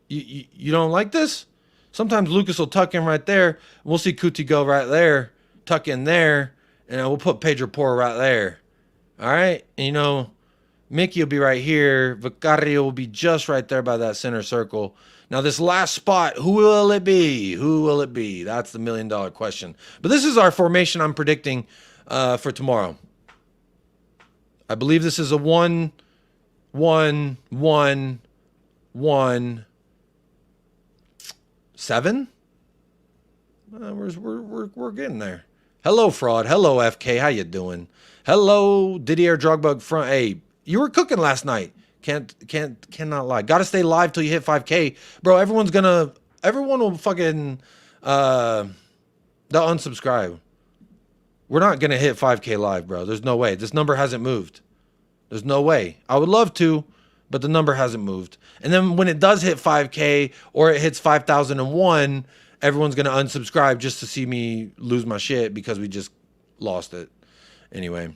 You don't like this? Sometimes Lucas will tuck in right there. We'll see Kuti go right there. Tuck in there. And we'll put Pedro Porro right there. All right? And, Mickey will be right here. Vicario will be just right there by that center circle. Now, this last spot, who will it be? Who will it be? That's the million-dollar question. But this is our formation I'm predicting for tomorrow. I believe this is a 1-1-1-1. Seven? We're getting there. Hello, Fraud. Hello, FK. How you doing? Hello, Didier Drogba front. Hey, you were cooking last night. Cannot lie. Got to stay live till you hit 5K. Bro, everyone will fucking They'll unsubscribe. We're not going to hit 5K live, bro. There's no way. This number hasn't moved. There's no way. I would love to, but the number hasn't moved. And then when it does hit 5K or it hits 5,001, everyone's going to unsubscribe just to see me lose my shit because we just lost it. Anyway,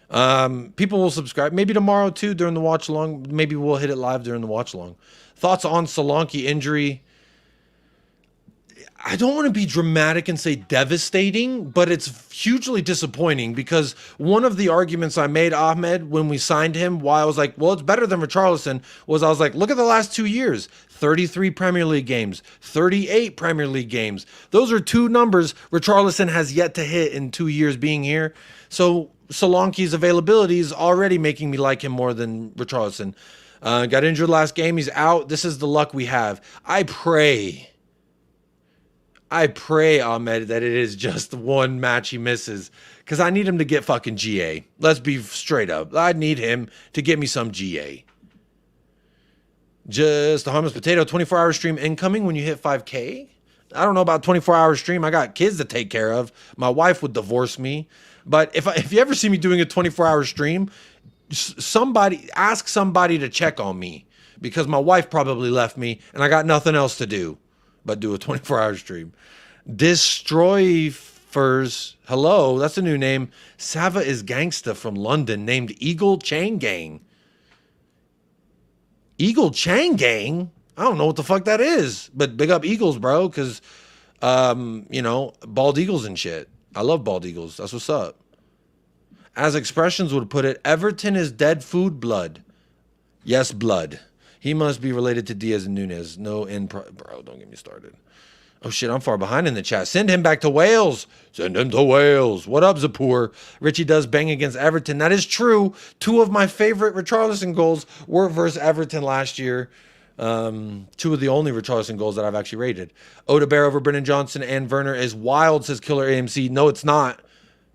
people will subscribe. Maybe tomorrow too during the watch along. Maybe we'll hit it live during the watch along. Thoughts on Solanke injury? I don't want to be dramatic and say devastating, but it's hugely disappointing because one of the arguments I made, Ahmed, when we signed him, why I was like, well, it's better than Richarlison, was I was like, look at the last 2 years, 33 Premier League games, 38 Premier League games. Those are two numbers Richarlison has yet to hit in 2 years being here. So Solanke's availability is already making me like him more than Richarlison. Got injured last game. He's out. This is the luck we have. I pray, Ahmed, that it is just one match he misses because I need him to get fucking GA. Let's be straight up. I need him to get me some GA. Just a harmless potato, 24-hour stream incoming when you hit 5K. I don't know about 24-hour stream. I got kids to take care of. My wife would divorce me. But if you ever see me doing a 24-hour stream, ask somebody to check on me because my wife probably left me and I got nothing else to do but do a 24-hour stream. Destroyers, hello, that's a new name. Sava is gangsta from London named Eagle Chain Gang. Eagle Chain Gang? I don't know what the fuck that is, but big up Eagles, bro, because, you know, bald eagles and shit. I love bald eagles. That's what's up. As expressions would put it, Everton is dead food blood. Yes, blood. He must be related to Diaz and Nunez. No, bro, don't get me started. Oh, shit, I'm far behind in the chat. Send him back to Wales. Send him to Wales. What up, Zapur? Richie does bang against Everton. That is true. Two of my favorite Richarlison goals were versus Everton last year. Two of the only Richarlison goals that I've actually rated. Odobert over Brennan Johnson and Werner is wild, says Killer AMC. No, it's not.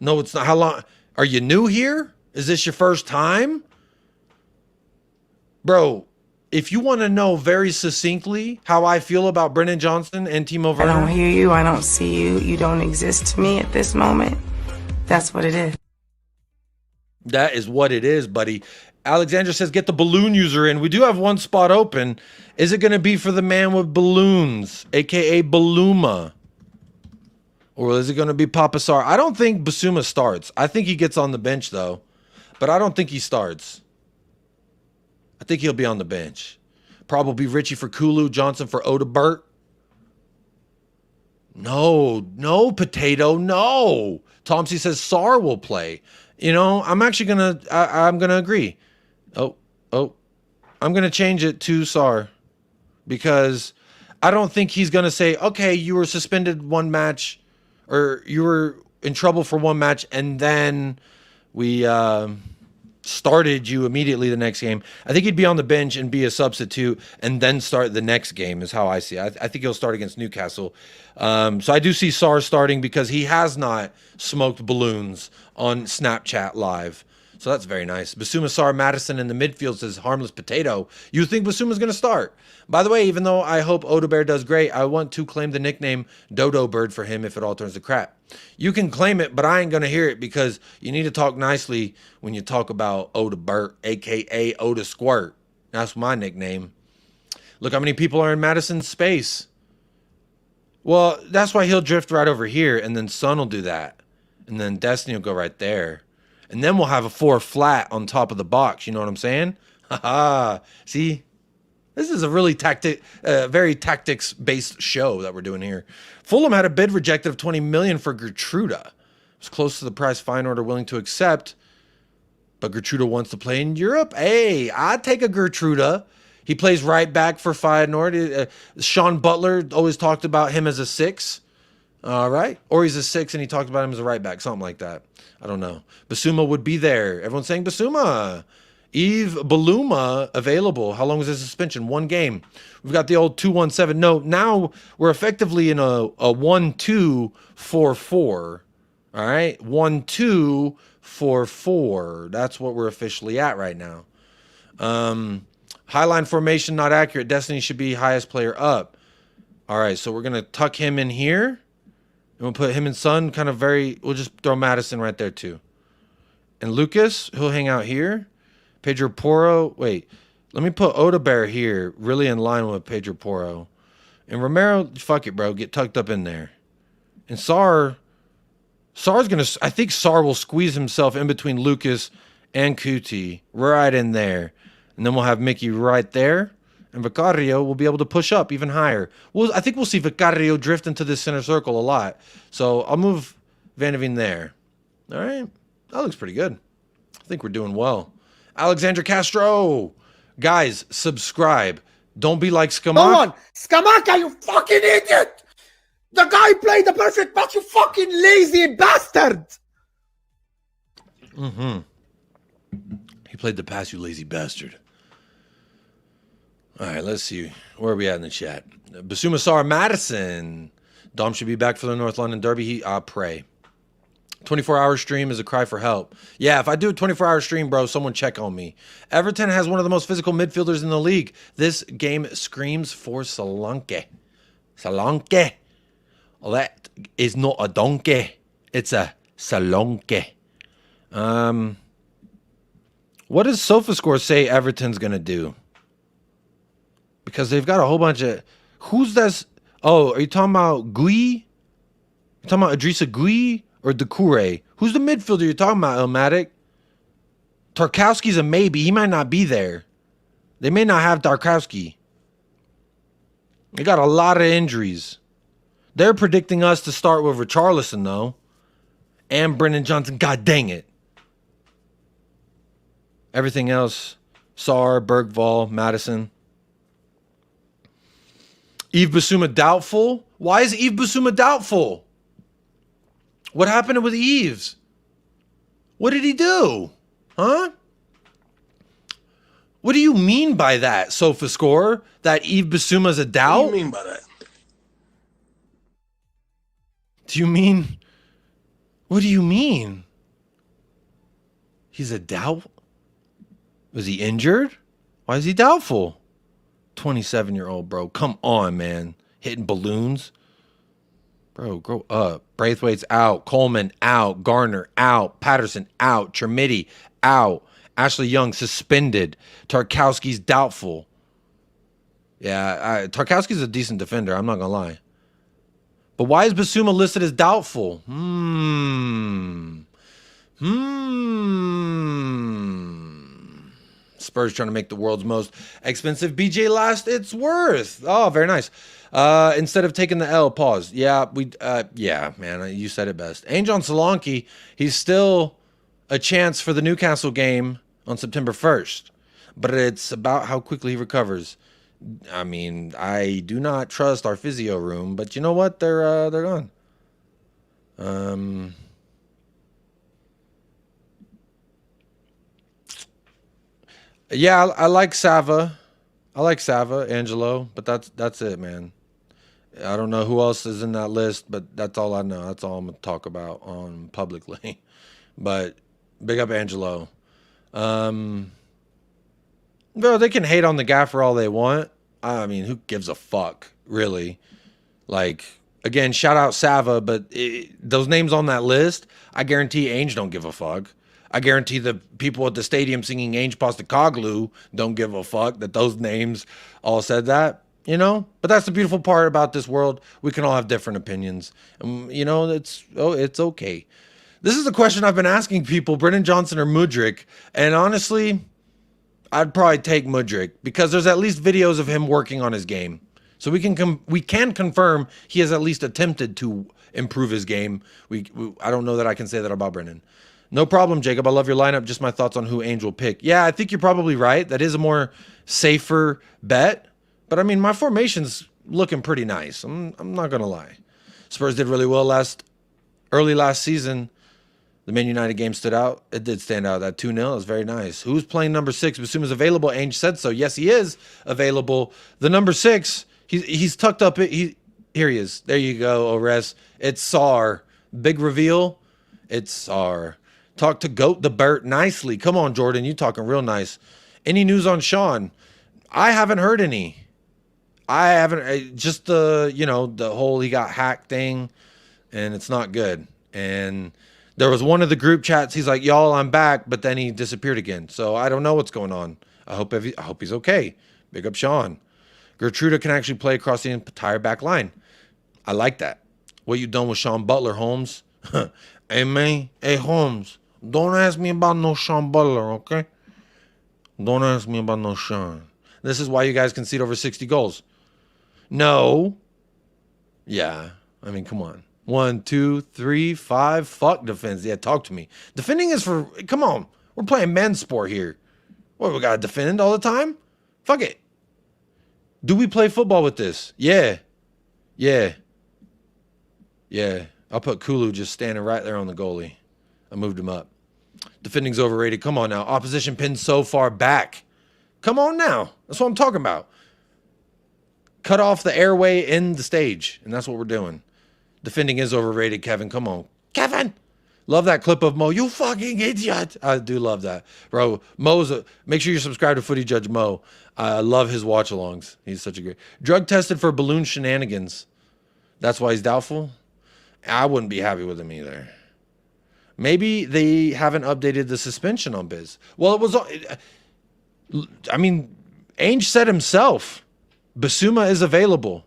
No, it's not. How long? Are you new here? Is this your first time? Bro, if you want to know very succinctly how I feel about Brennan Johnson and Timo Werner. I don't hear you. I don't see you. You don't exist to me at this moment. That's what it is. That is what it is, buddy. Alexandra says, get the balloon user in. We do have one spot open. Is it going to be for the man with balloons, a.k.a. Baluma? Or is it going to be Papasar? I don't think Basuma starts. I think he gets on the bench, though. But I don't think he starts. I think he'll be on the bench. Probably Richie for Kulu, Johnson for Odobert. No, Potato, no. Tomsey says Sar will play. You know, I'm actually going to, I'm going to agree. Oh, I'm going to change it to Sar. Because I don't think he's going to say, okay, you were suspended one match, or you were in trouble for one match, and then we started you immediately the next game. I think he'd be on the bench and be a substitute and then start the next game is how I see it. I think he'll start against Newcastle. So I do see Sar starting because he has not smoked balloons on Snapchat Live. So that's very nice. Basuma, Sar, Madison in the midfield says harmless potato. You think Basuma's going to start? By the way, even though I hope Odobert does great, I want to claim the nickname Dodo Bird for him if it all turns to crap. You can claim it, but I ain't going to hear it because you need to talk nicely when you talk about Odobert, a.k.a. Oda Squirt. That's my nickname. Look how many people are in Madison's space. Well, that's why he'll drift right over here, and then Sun will do that. And then Destiny will go right there. And then we'll have a 4 flat on top of the box. You know what I'm saying? Haha. See? This is a really very tactics-based show that we're doing here. Fulham had a bid rejected of $20 million for Gertruda. It was close to the price Feyenoord are willing to accept. But Gertruda wants to play in Europe. Hey, I'd take a Gertruda. He plays right back for Feyenoord. Sean Butler always talked about him as a 6. All right. Or he's a 6 and he talked about him as a right back. Something like that. I don't know. Basuma would be there. Everyone's saying Basuma. Eve Baluma available. How long was his suspension? 1 game. We've got the old 217. No, now we're effectively in a 1-2-4-4. All right. 1-2-4-4. That's what we're officially at right now. Highline formation not accurate. Destiny should be highest player up. All right. So we're going to tuck him in here. And we'll put him and Son kind of we'll just throw Madison right there too. And Lucas, he'll hang out here. Pedro Porro, wait, let me put Odobert here, really in line with Pedro Porro. And Romero, fuck it, bro, get tucked up in there. And Sar's going to, I think Sar will squeeze himself in between Lucas and Kuti, right in there. And then we'll have Mickey right there. And Vicario will be able to push up even higher. Well, I think we'll see Vicario drift into this center circle a lot. So I'll move Van de Veen there. All right. That looks pretty good. I think we're doing well. Alexandra Castro. Guys, subscribe. Don't be like Skamak. Come on. Skamaka, you fucking idiot. The guy played the perfect match, you fucking lazy bastard. Mm-hmm. He played the pass, you lazy bastard. All right, let's see. Where are we at in the chat? Basuma Sar Madison. Dom should be back for the North London Derby. I pray. 24-hour stream is a cry for help. Yeah, if I do a 24-hour stream, bro, someone check on me. Everton has one of the most physical midfielders in the league. This game screams for Solanke. Solanke. Well, that is not a donkey. It's a Solanke. What does SofaScore say Everton's going to do? Because they've got a whole bunch of... Who's this? Oh, are you talking about Gui? You talking about Idrissa Gui or Doucouré? Who's the midfielder you're talking about, Elmatic? Tarkowski's a maybe. He might not be there. They may not have Tarkowski. They got a lot of injuries. They're predicting us to start with Richarlison, though. And Brennan Johnson. God dang it. Everything else. Sar, Bergvall, Madison. Yves Bissouma doubtful? Why is Yves Bissouma doubtful? What happened with Yves? What did he do? Huh? What do you mean by that, SofaScore? That Yves Bissouma's a doubt? What do you mean by that? Do you mean... What do you mean? He's a doubt? Was he injured? Why is he doubtful? 27-year-old, bro. Come on, man. Hitting balloons. Bro, grow up. Braithwaite's out. Coleman out. Garner out. Patterson out. Chermiti out. Ashley Young suspended. Tarkowski's doubtful. Yeah, Tarkowski's a decent defender. I'm not going to lie. But why is Bissouma listed as doubtful? Spurs trying to make the world's most expensive BJ last it's worth. Oh, very nice. Instead of taking the L, pause. Yeah, yeah, man, you said it best. Ange on Solanke, he's still a chance for the Newcastle game on September 1st. But it's about how quickly he recovers. I mean, I do not trust our physio room, but you know what? They're gone. Yeah, I like Sava. I like Sava, Angelo, but that's it, man. I don't know who else is in that list, but that's all I know. That's all I'm gonna talk about on publicly. But big up Angelo. Bro, they can hate on the gaffer all they want. I mean, who gives a fuck, really? Like, again, shout out Sava, but those names on that list, I guarantee Ange don't give a fuck. I guarantee the people at the stadium singing Ange Postecoglou don't give a fuck that those names all said that, you know? But that's the beautiful part about this world. We can all have different opinions. You know, it's okay. This is the question I've been asking people, Brennan Johnson or Mudryk, and honestly... I'd probably take Mudryk because there's at least videos of him working on his game. So we can confirm he has at least attempted to improve his game. I don't know that I can say that about Brennan. No problem, Jacob. I love your lineup. Just my thoughts on who Ange will pick. Yeah, I think you're probably right. That is a more safer bet. But I mean, my formation's looking pretty nice. I'm not going to lie. Spurs did really well early last season. The Man United game stood out. It did stand out. That 2-0 is very nice. Who's playing number 6? Basuma's available. Ange said so. Yes, he is available. The number 6, he's tucked up. Here he is. There you go, Ores. It's Sar. Big reveal. It's Sar. Talk to Goat the Bert nicely. Come on, Jordan. You talking real nice. Any news on Sean? I haven't heard any. I haven't. Just the whole he got hacked thing. and it's not good. And there was one of the group chats. He's like, "Y'all, I'm back," but then he disappeared again. So I don't know what's going on. I hope he's okay. Big up Sean. Gertruda can actually play across the entire back line. I like that. What you done with Sean Butler, Holmes? Hey, man. Hey, Holmes. Don't ask me about no Sean Butler, okay? Don't ask me about no Sean. This is why you guys concede over 60 goals. No. Yeah. I mean, come on. 1, 2, 3, 5. Fuck defense. Yeah, talk to me. Defending is for... Come on. We're playing men's sport here. What, we got to defend all the time? Fuck it. Do we play football with this? Yeah. Yeah. Yeah. I'll put Kulu just standing right there on the goalie. I moved him up. Defending's overrated. Come on now. Opposition pinned so far back. Come on now. That's what I'm talking about. Cut off the airway in the stage. And that's what we're doing. Defending is overrated, Kevin. Come on. Kevin! Love that clip of Mo. You fucking idiot. I do love that. Bro, make sure you subscribe to Footy Judge Mo. I love his watch-alongs. He's such a great... Drug tested for balloon shenanigans. That's why he's doubtful? I wouldn't be happy with him either. Maybe they haven't updated the suspension on Biz. Well, it was... I mean, Ange said himself, Basuma is available,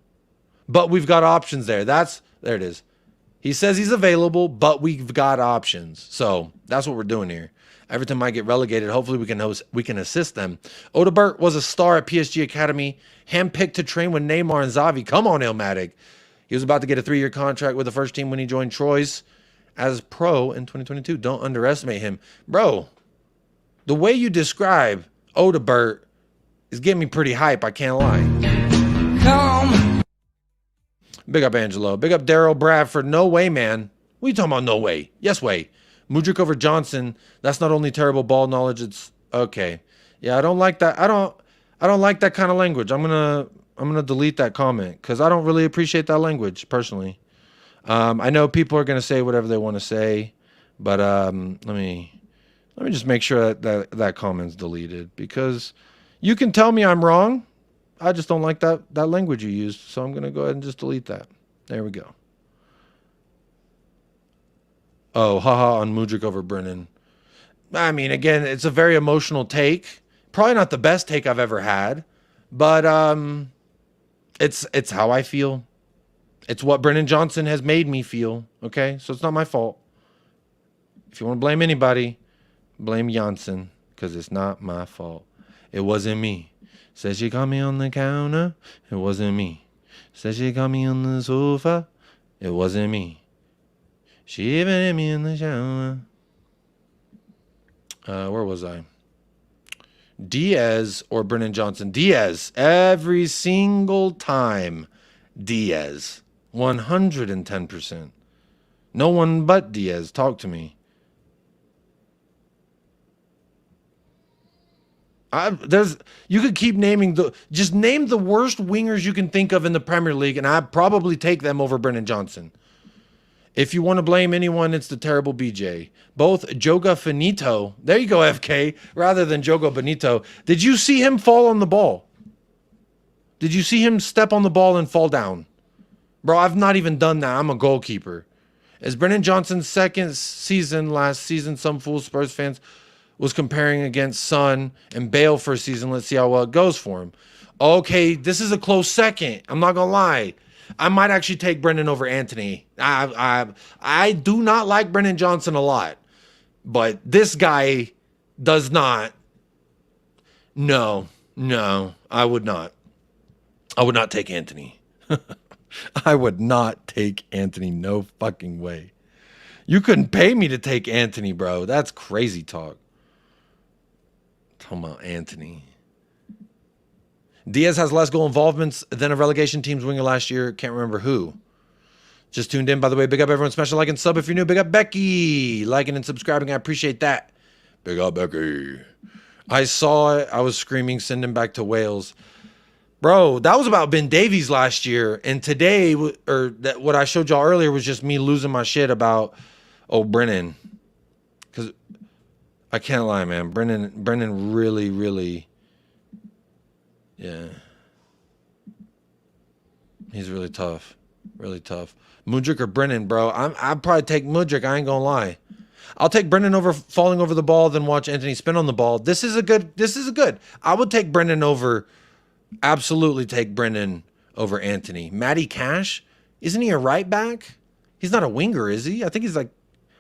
but we've got options there. There it is. He says he's available, but we've got options. So that's what we're doing here. Everton might get relegated. Hopefully we can assist them. Odobert was a star at PSG Academy, handpicked to train with Neymar and Xavi. Come on, Ilmatic. He was about to get a 3-year contract with the first team when he joined Troyes as pro in 2022. Don't underestimate him. Bro, the way you describe Odobert is getting me pretty hype. I can't lie. Come. Big up Angelo. Big up Daryl Bradford. No way, man. What are you talking about? No way. Yes way. Mudryk over Johnson. That's not only terrible ball knowledge. It's okay. Yeah, I don't like that. I don't like that kind of language. I'm gonna delete that comment because I don't really appreciate that language personally. I know people are gonna say whatever they want to say, but let me just make sure that comment's deleted because you can tell me I'm wrong. I just don't like that language you used, so I'm gonna go ahead and just delete that. There we go. Oh, haha on Mudryk over Brennan. I mean, again, it's a very emotional take. Probably not the best take I've ever had, but it's how I feel. It's what Brennan Johnson has made me feel. Okay, so it's not my fault. If you want to blame anybody, blame Johnson because it's not my fault. It wasn't me. Said she caught me on the counter. It wasn't me. Said she caught me on the sofa. It wasn't me. She even hit me in the shower. Where was I? Diaz or Brennan Johnson? Diaz. Every single time. Diaz. 110%. No one but Diaz. Talk to me. You could keep naming just name the worst wingers you can think of in the Premier League, and I'd probably take them over Brennan Johnson. If you want to blame anyone, it's the terrible BJ. Both Joga Finito, there you go, FK, rather than Jogo Benito. Did you see him fall on the ball? Did you see him step on the ball and fall down? Bro, I've not even done that. I'm a goalkeeper. Is Brennan Johnson's second season, last season, some fool Spurs fans was comparing against Son and Bale for a season. Let's see how well it goes for him. Okay, this is a close second. I'm not going to lie. I might actually take Brennan over Anthony. I do not like Brennan Johnson a lot. But this guy does not. No, I would not. I would not take Anthony. I would not take Anthony. No fucking way. You couldn't pay me to take Anthony, bro. That's crazy talk. Talking about Anthony. Diaz has less goal involvements than a relegation team's winger last year. Can't remember who. Just tuned in, by the way. Big up everyone. Smash a like and sub if you're new. Big up Becky. Liking and subscribing. I appreciate that. Big up Becky. I saw it. I was screaming, send him back to Wales. Bro, that was about Ben Davies last year. And today, what I showed y'all earlier was just me losing my shit about, Brennan. Because I can't lie, man. Brennan really, really... Yeah. He's really tough. Really tough. Mudryk or Brennan, bro. I'd probably take Mudryk. I ain't gonna lie. I'll take Brennan over falling over the ball than watch Anthony spin on the ball. This is a good. I would take Brennan over. Absolutely take Brennan over Anthony. Matty Cash, isn't he a right back? He's not a winger, is he? I think he's like,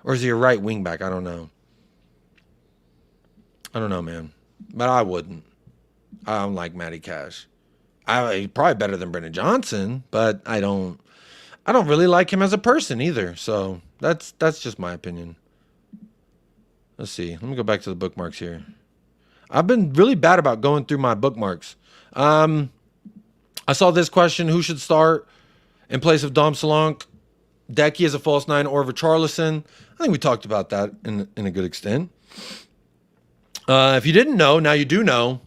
or is he a right wing back? I don't know. I don't know, man. But I wouldn't. I don't like Matty Cash. He's probably better than Brennan Johnson, but I don't really like him as a person either. So that's just my opinion. Let's see. Let me go back to the bookmarks here. I've been really bad about going through my bookmarks. I saw this question: who should start in place of Dom Solanke? Decky as a false nine or Richarlison? I think we talked about that in a good extent. If you didn't know, now you do know.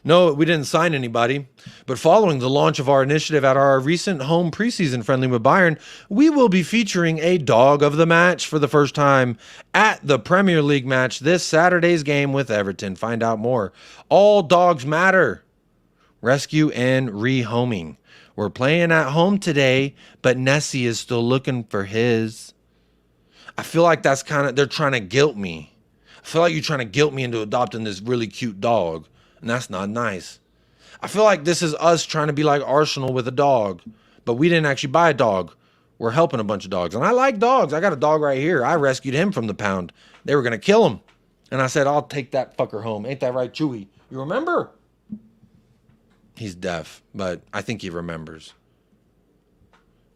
No, we didn't sign anybody, but following the launch of our initiative at our recent home preseason friendly with Bayern, we will be featuring a dog of the match for the first time at the Premier League match this Saturday's game with Everton. Find out more. All dogs matter. Rescue and rehoming. We're playing at home today, but Nessie is still looking for his. I feel like that's they're trying to guilt me. I feel like you're trying to guilt me into adopting this really cute dog. And that's not nice. I feel like this is us trying to be like Arsenal with a dog. But we didn't actually buy a dog. We're helping a bunch of dogs. And I like dogs. I got a dog right here. I rescued him from the pound. They were going to kill him. And I said, I'll take that fucker home. Ain't that right, Chewy? You remember? He's deaf, but I think he remembers.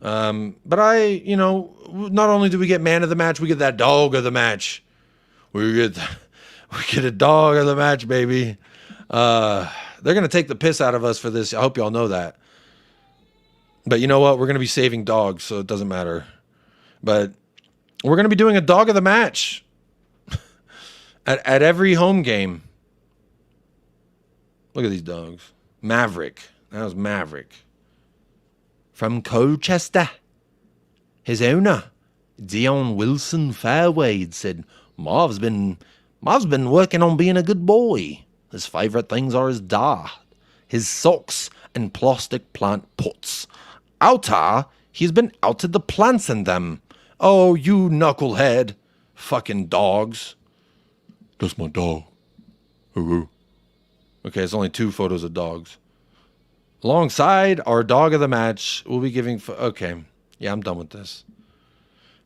But not only do we get man of the match, we get that dog of the match. We get a dog of the match, baby. They're going to take the piss out of us for this. I hope y'all know that. But you know what? We're going to be saving dogs, so it doesn't matter. But we're going to be doing a dog of the match at every home game. Look at these dogs. Maverick. That was Maverick. From Colchester. His owner, Dion Wilson Fairwade, said, Marv's been working on being a good boy. His favourite things are his dad, his socks, and plastic plant pots. Outer, he's been outed the plants in them. Oh, you knucklehead. Fucking dogs. That's my dog. Okay, it's only 2 photos of dogs. Alongside our dog of the match, we'll be giving... Okay, yeah, I'm done with this.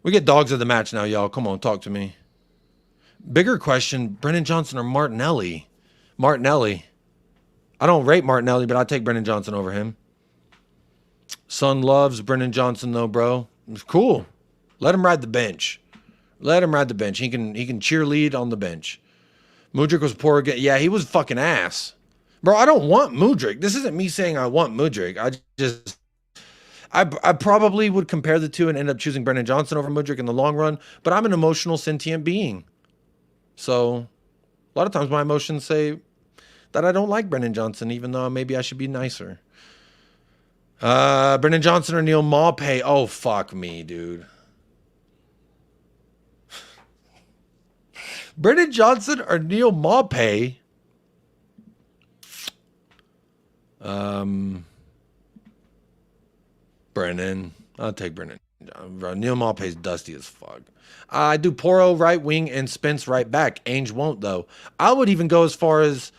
We get dogs of the match now, y'all. Come on, talk to me. Bigger question, Brennan Johnson or Martinelli? Martinelli. I don't rate Martinelli, but I take Brennan Johnson over him. Son loves Brennan Johnson, though, bro. It's cool. Let him ride the bench. Let him ride the bench. He can cheerlead on the bench. Mudryk was poor again. Yeah, he was fucking ass. Bro, I don't want Mudryk. This isn't me saying I want Mudryk. I probably would compare the two and end up choosing Brennan Johnson over Mudryk in the long run, but I'm an emotional, sentient being. So, a lot of times my emotions say that I don't like Brennan Johnson, even though maybe I should be nicer. Brennan Johnson or Neil Maupay? Oh, fuck me, dude. Brennan Johnson or Neil Maupay? Brennan. I'll take Brennan. Neil Maupay's dusty as fuck. I do Porro right wing and Spence right back. Ange won't, though. I would even go as far as,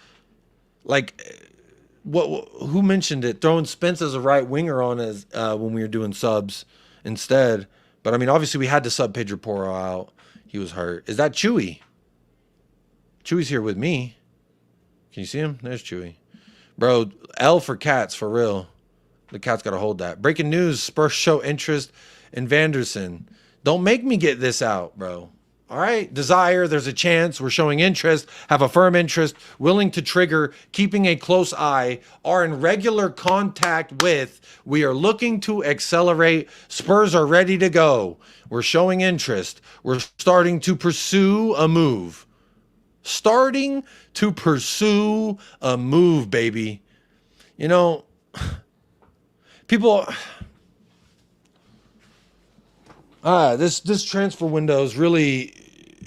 like, who mentioned it? Throwing Spence as a right winger on as when we were doing subs instead. But, I mean, obviously we had to sub Pedro Porro out. He was hurt. Is that Chewy? Chewy's here with me. Can you see him? There's Chewy. Bro, L for cats, for real. The cat's got to hold that. Breaking news, Spurs show interest in Vanderson. Don't make me get this out, bro. All right? Desire, there's a chance. We're showing interest, have a firm interest, willing to trigger, keeping a close eye, are in regular contact with. We are looking to accelerate. Spurs are ready to go. We're showing interest. We're starting to pursue a move. Starting to pursue a move, baby. You know, people... This transfer windows really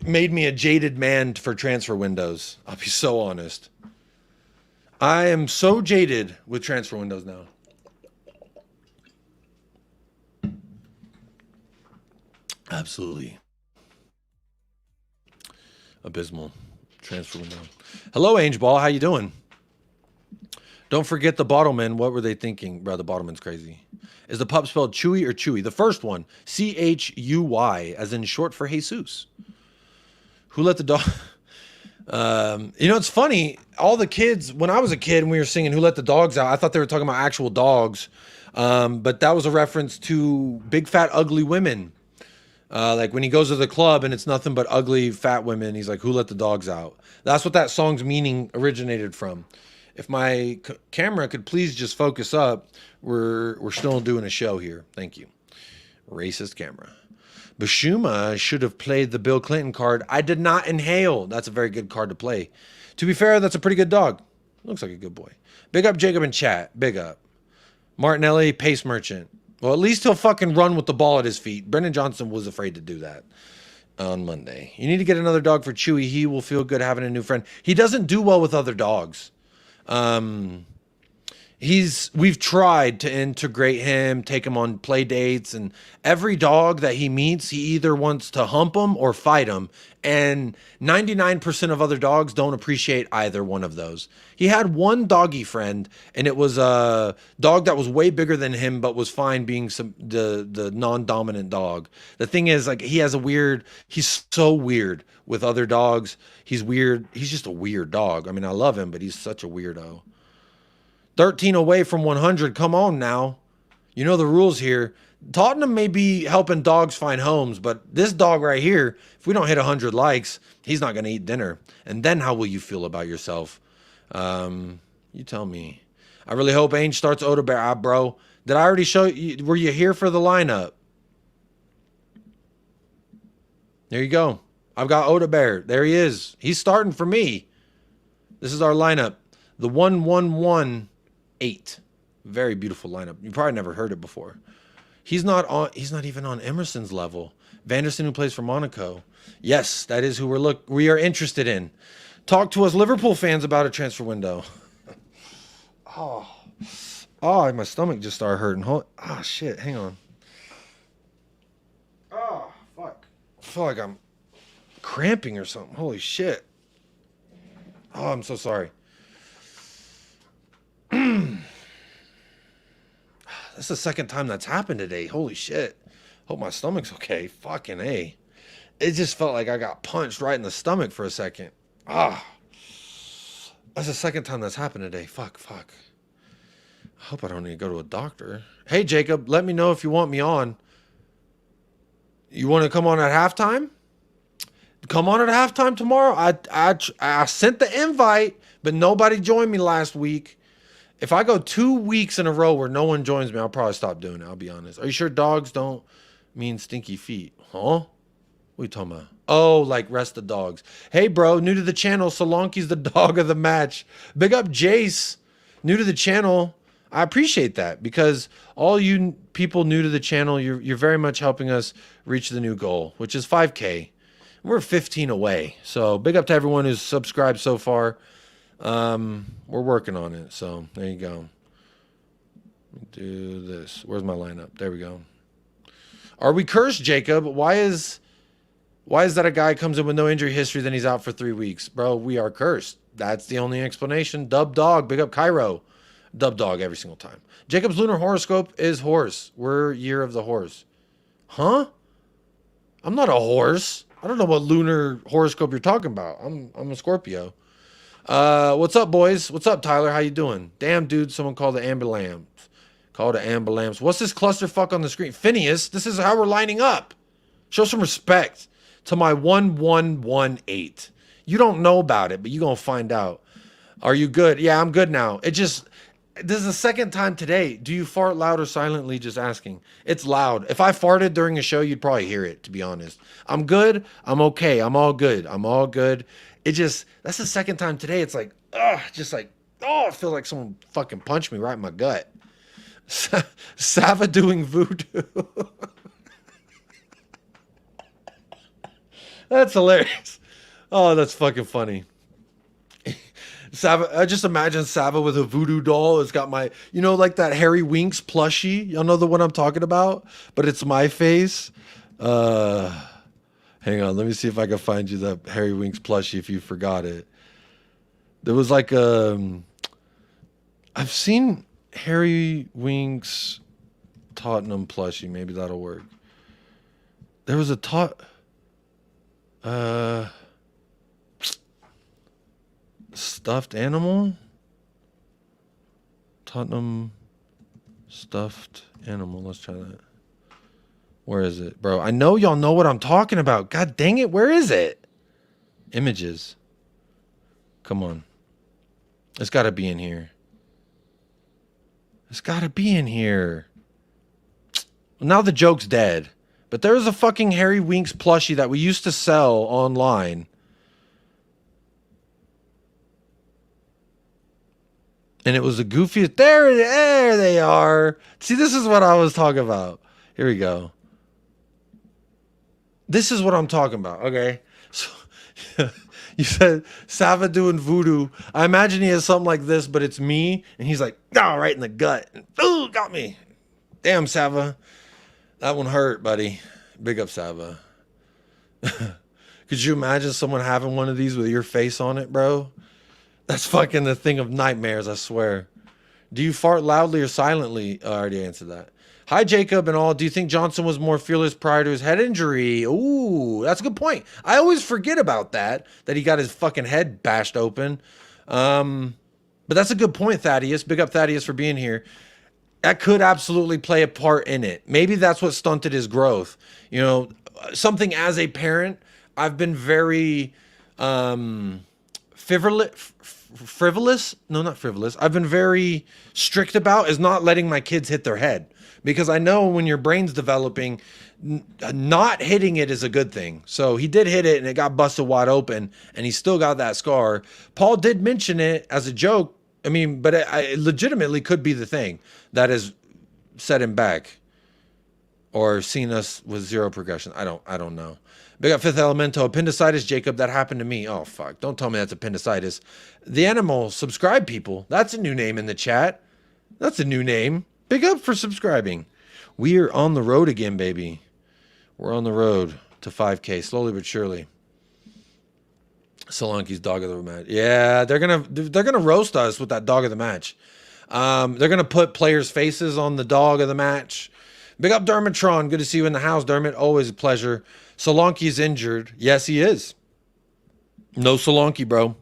made me a jaded man for transfer windows. I'll be so honest. I am so jaded with transfer windows now. Absolutely. Abysmal transfer window. Hello, Ange Ball. How you doing? Don't forget the Bottleman. What were they thinking? Bro, the Bottleman's crazy. Is the pup spelled Chewy or Chewy? The first one, C-H-U-Y, as in short for Jesus. Who let the dog... you know, it's funny. All the kids, when I was a kid and we were singing Who Let the Dogs Out, I thought they were talking about actual dogs. But that was a reference to big, fat, ugly women. Like when he goes to the club and it's nothing but ugly, fat women, he's like, who let the dogs out? That's what that song's meaning originated from. If my camera could please just focus up, we're still doing a show here. Thank you. Racist camera. Bashuma should have played the Bill Clinton card. I did not inhale. That's a very good card to play. To be fair, that's a pretty good dog. Looks like a good boy. Big up Jacob in chat. Big up. Martinelli, pace merchant. Well, at least he'll fucking run with the ball at his feet. Brennan Johnson was afraid to do that on Monday. You need to get another dog for Chewy. He will feel good having a new friend. He doesn't do well with other dogs. We've tried to integrate him, take him on play dates, and every dog that he meets, he either wants to hump him or fight him. And 99% of other dogs don't appreciate either one of those. He had one doggy friend, and it was a dog that was way bigger than him, but was fine being the non-dominant dog. The thing is, like, he's so weird with other dogs. He's weird. He's just a weird dog. I mean, I love him, but he's such a weirdo. 13 away from 100. Come on now. You know the rules here. Tottenham may be helping dogs find homes, but this dog right here, if we don't hit 100 likes, he's not going to eat dinner. And then how will you feel about yourself? You tell me. I really hope Ange starts Odobert. Bro, did I already show you? Were you here for the lineup? There you go. I've got Odobert. There he is. He's starting for me. This is our lineup. The 1-1-1-8. Very beautiful lineup. You probably never heard it before. He's not even on Emerson's level. Vanderson, who plays for Monaco. Yes, that is who we are interested in. Talk to us Liverpool fans about a transfer window. Oh, my stomach just started hurting. Oh shit, hang on. Oh, fuck. I feel like I'm cramping or something. Holy shit. Oh, I'm so sorry. That's the second time that's happened today. Holy shit. Hope my stomach's okay. Fucking A. It just felt like I got punched right in the stomach for a second. That's the second time that's happened today. Fuck. I hope I don't need to go to a doctor. Hey, Jacob, let me know if you want me on. You want to come on at halftime? Come on at halftime tomorrow. I sent the invite, but nobody joined me last week. If I go 2 weeks in a row where no one joins me, I'll probably stop doing it. I'll be honest. Are you sure dogs don't mean stinky feet? Huh? What are you talking about? Oh, like rest the dogs. Hey, bro, new to the channel. Solanke's the dog of the match. Big up Jace. New to the channel. I appreciate that because all you people new to the channel, you're very much helping us reach the new goal, which is 5K. We're 15 away. So big up to everyone who's subscribed so far. We're working on it. So there you go. Do this. Where's my lineup? There we go. Are we cursed, Jacob? Why is that a guy comes in with no injury history, then he's out for 3 weeks? Bro, we are cursed. That's the only explanation. Dub dog. Big up Cairo. Dub dog every single time. Jacob's lunar horoscope is horse. We're year of the horse. Huh? I'm not a horse. I don't know what lunar horoscope you're talking about. I'm a Scorpio. What's up, boys? What's up, Tyler? How you doing? Damn, dude, someone called the ambulance. Call the ambulance. What's this clusterfuck on the screen? Phineas, this is how we're lining up. Show some respect to my 1118. You don't know about it, but you're going to find out. Are you good? Yeah, I'm good now. This is the second time today. Do you fart loud or silently? Just asking. It's loud. If I farted during a show, you'd probably hear it, to be honest. I'm good. I'm okay. I'm all good. That's the second time today. It's like, I feel like someone fucking punched me right in my gut. Sava doing voodoo. That's hilarious. Oh, that's fucking funny. Sava, I just imagine Sava with a voodoo doll. It's got like that Harry Winks plushie. Y'all know the one I'm talking about? But it's my face. Hang on, let me see if I can find you the Harry Winks plushie if you forgot it. There was like I've seen Harry Winks Tottenham plushie. Maybe that'll work. There was a stuffed animal? Tottenham stuffed animal. Let's try that. Where is it, bro? I know y'all know what I'm talking about. God dang it. Where is it? Images. Come on. It's got to be in here. It's got to be in here. Now the joke's dead. But there was a fucking Harry Winks plushie that we used to sell online. And it was the goofiest. There they are. See, this is what I was talking about. Here we go. This is what I'm talking about. Okay. So you said Sava doing voodoo. I imagine he has something like this, but it's me. And he's like, oh, right in the gut. Ooh, got me. Damn, Sava. That one hurt, buddy. Big up, Sava. Could you imagine someone having one of these with your face on it, bro? That's fucking the thing of nightmares, I swear. Do you fart loudly or silently? Oh, I already answered that. Hi, Jacob and all. Do you think Johnson was more fearless prior to his head injury? Ooh, that's a good point. I always forget about that he got his fucking head bashed open. But that's a good point, Thaddeus. Big up Thaddeus for being here. That could absolutely play a part in it. Maybe that's what stunted his growth. You know, something as a parent, I've been very frivolous. No, not frivolous. I've been very strict about is not letting my kids hit their head. Because I know when your brain's developing, not hitting it is a good thing. So he did hit it and it got busted wide open and he still got that scar. Paul did mention it as a joke. I mean, but it legitimately could be the thing that has set him back or seen us with zero progression. I don't know. Big up Fifth Elemento. Appendicitis, Jacob. That happened to me. Oh, fuck. Don't tell me that's appendicitis. The Animal. Subscribe, people. That's a new name in the chat. That's a new name. Big up for subscribing. We are on the road again, baby. We're on the road to 5K, slowly but surely. Solanke's dog of the match. Yeah, they're gonna roast us with that dog of the match. They're gonna put players' faces on the dog of the match. Big up Dermatron. Good to see you in the house, Dermot. Always a pleasure. Solanke's injured. Yes, he is. No Solanke, bro.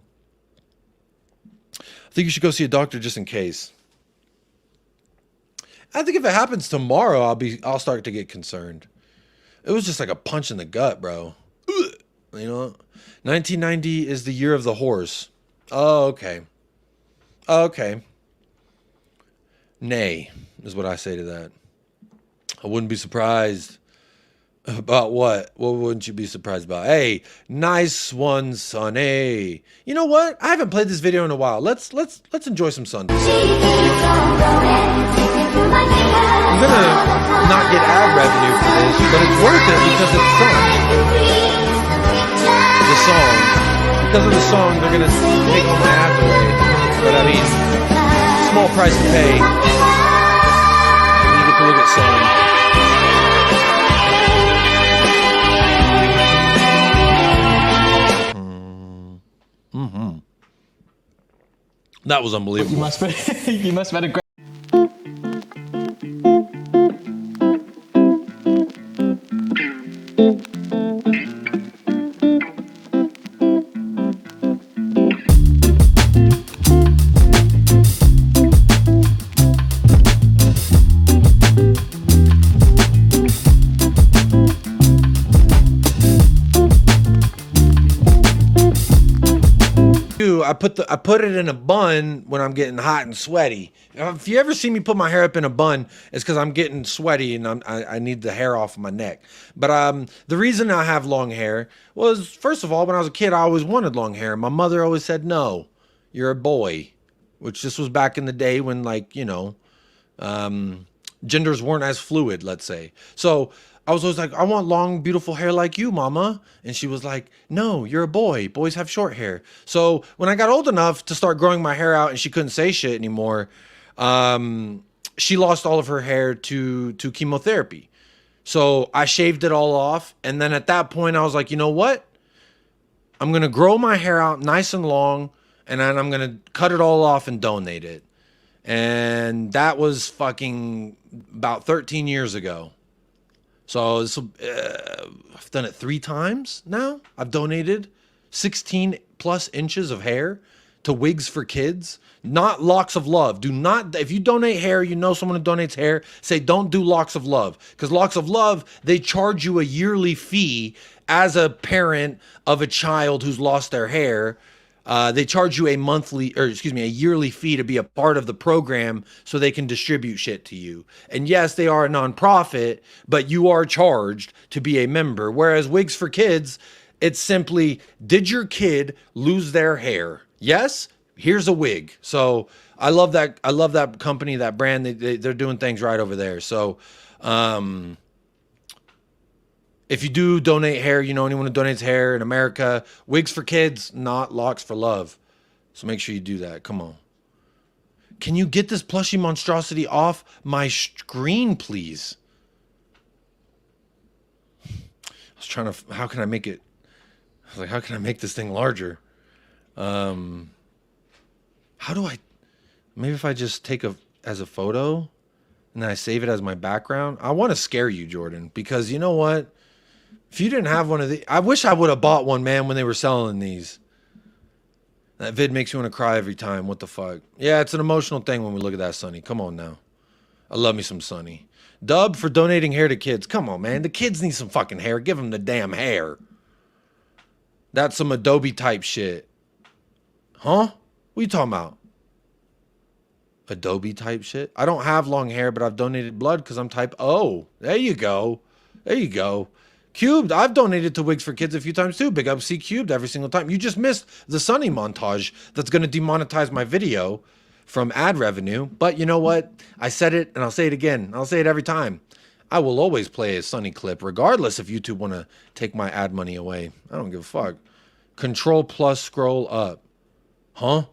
I think you should go see a doctor just in case. I think if it happens tomorrow, I'll start to get concerned. It was just like a punch in the gut, bro. You know, 1990 is the year of the horse. Oh, okay. Okay. Nay, is what I say to that. I wouldn't be surprised. About what? What wouldn't you be surprised about? Hey, nice one, son. Hey, you know what? I haven't played this video in a while. Let's enjoy some Sunday. I'm gonna not get ad revenue for this, but it's worth it because it's fun. The song, because of the song, they're gonna take all my ads away. But I mean, small price to pay. You get to look at Sun. That was unbelievable. You must have had a great. I put it in a bun when I'm getting hot and sweaty. If you ever see me put my hair up in a bun, it's because I'm getting sweaty and I need the hair off of my neck. But the reason I have long hair was, first of all, when I was a kid, I always wanted long hair. My mother always said, no, you're a boy, which this was back in the day when, like, you know, genders weren't as fluid, let's say. So I was always like, I want long, beautiful hair like you, mama. And she was like, no, you're a boy. Boys have short hair. So when I got old enough to start growing my hair out and she couldn't say shit anymore, she lost all of her hair to chemotherapy. So I shaved it all off. And then at that point, I was like, you know what? I'm going to grow my hair out nice and long. And then I'm going to cut it all off and donate it. And that was fucking about 13 years ago. So I've done it 3 times now. I've donated 16 plus inches of hair to Wigs for Kids. Not Locks of Love. Do not, if you donate hair, you know someone who donates hair, say don't do Locks of Love. Because Locks of Love, they charge you a yearly fee as a parent of a child who's lost their hair. They charge you a yearly fee to be a part of the program so they can distribute shit to you. And yes, they are a nonprofit, but you are charged to be a member. Whereas Wigs for Kids, it's simply, did your kid lose their hair? Yes, here's a wig. So I love that. I love that company, that brand. They're doing things right over there. So if you do donate hair, you know anyone who donates hair in America, Wigs for Kids, not Locks for Love. So make sure you do that. Come on. Can you get this Plushy monstrosity off my screen, please? I was trying to, how can I make it? I was like, how can I make this thing larger? How do I, maybe if I just take as a photo and then I save it as my background. I want to scare you, Jordan, because you know what? If you didn't have one of these, I wish I would have bought one, man, when they were selling these. That vid makes me want to cry every time. What the fuck? Yeah, it's an emotional thing when we look at that, Sonny. Come on now. I love me some Sonny. Dub for donating hair to kids. Come on, man. The kids need some fucking hair. Give them the damn hair. That's some Adobe type shit. Huh? What are you talking about? Adobe type shit? I don't have long hair, but I've donated blood because I'm type O. There you go. There you go. Cubed, I've donated to Wigs for Kids a few times too. Big up C Cubed every single time. You just missed the Sunny montage that's going to demonetize my video from ad revenue. But you know what? I said it and I'll say it again. I'll say it every time. I will always play a Sunny clip regardless if YouTube want to take my ad money away. I don't give a fuck. Control plus scroll up. Huh?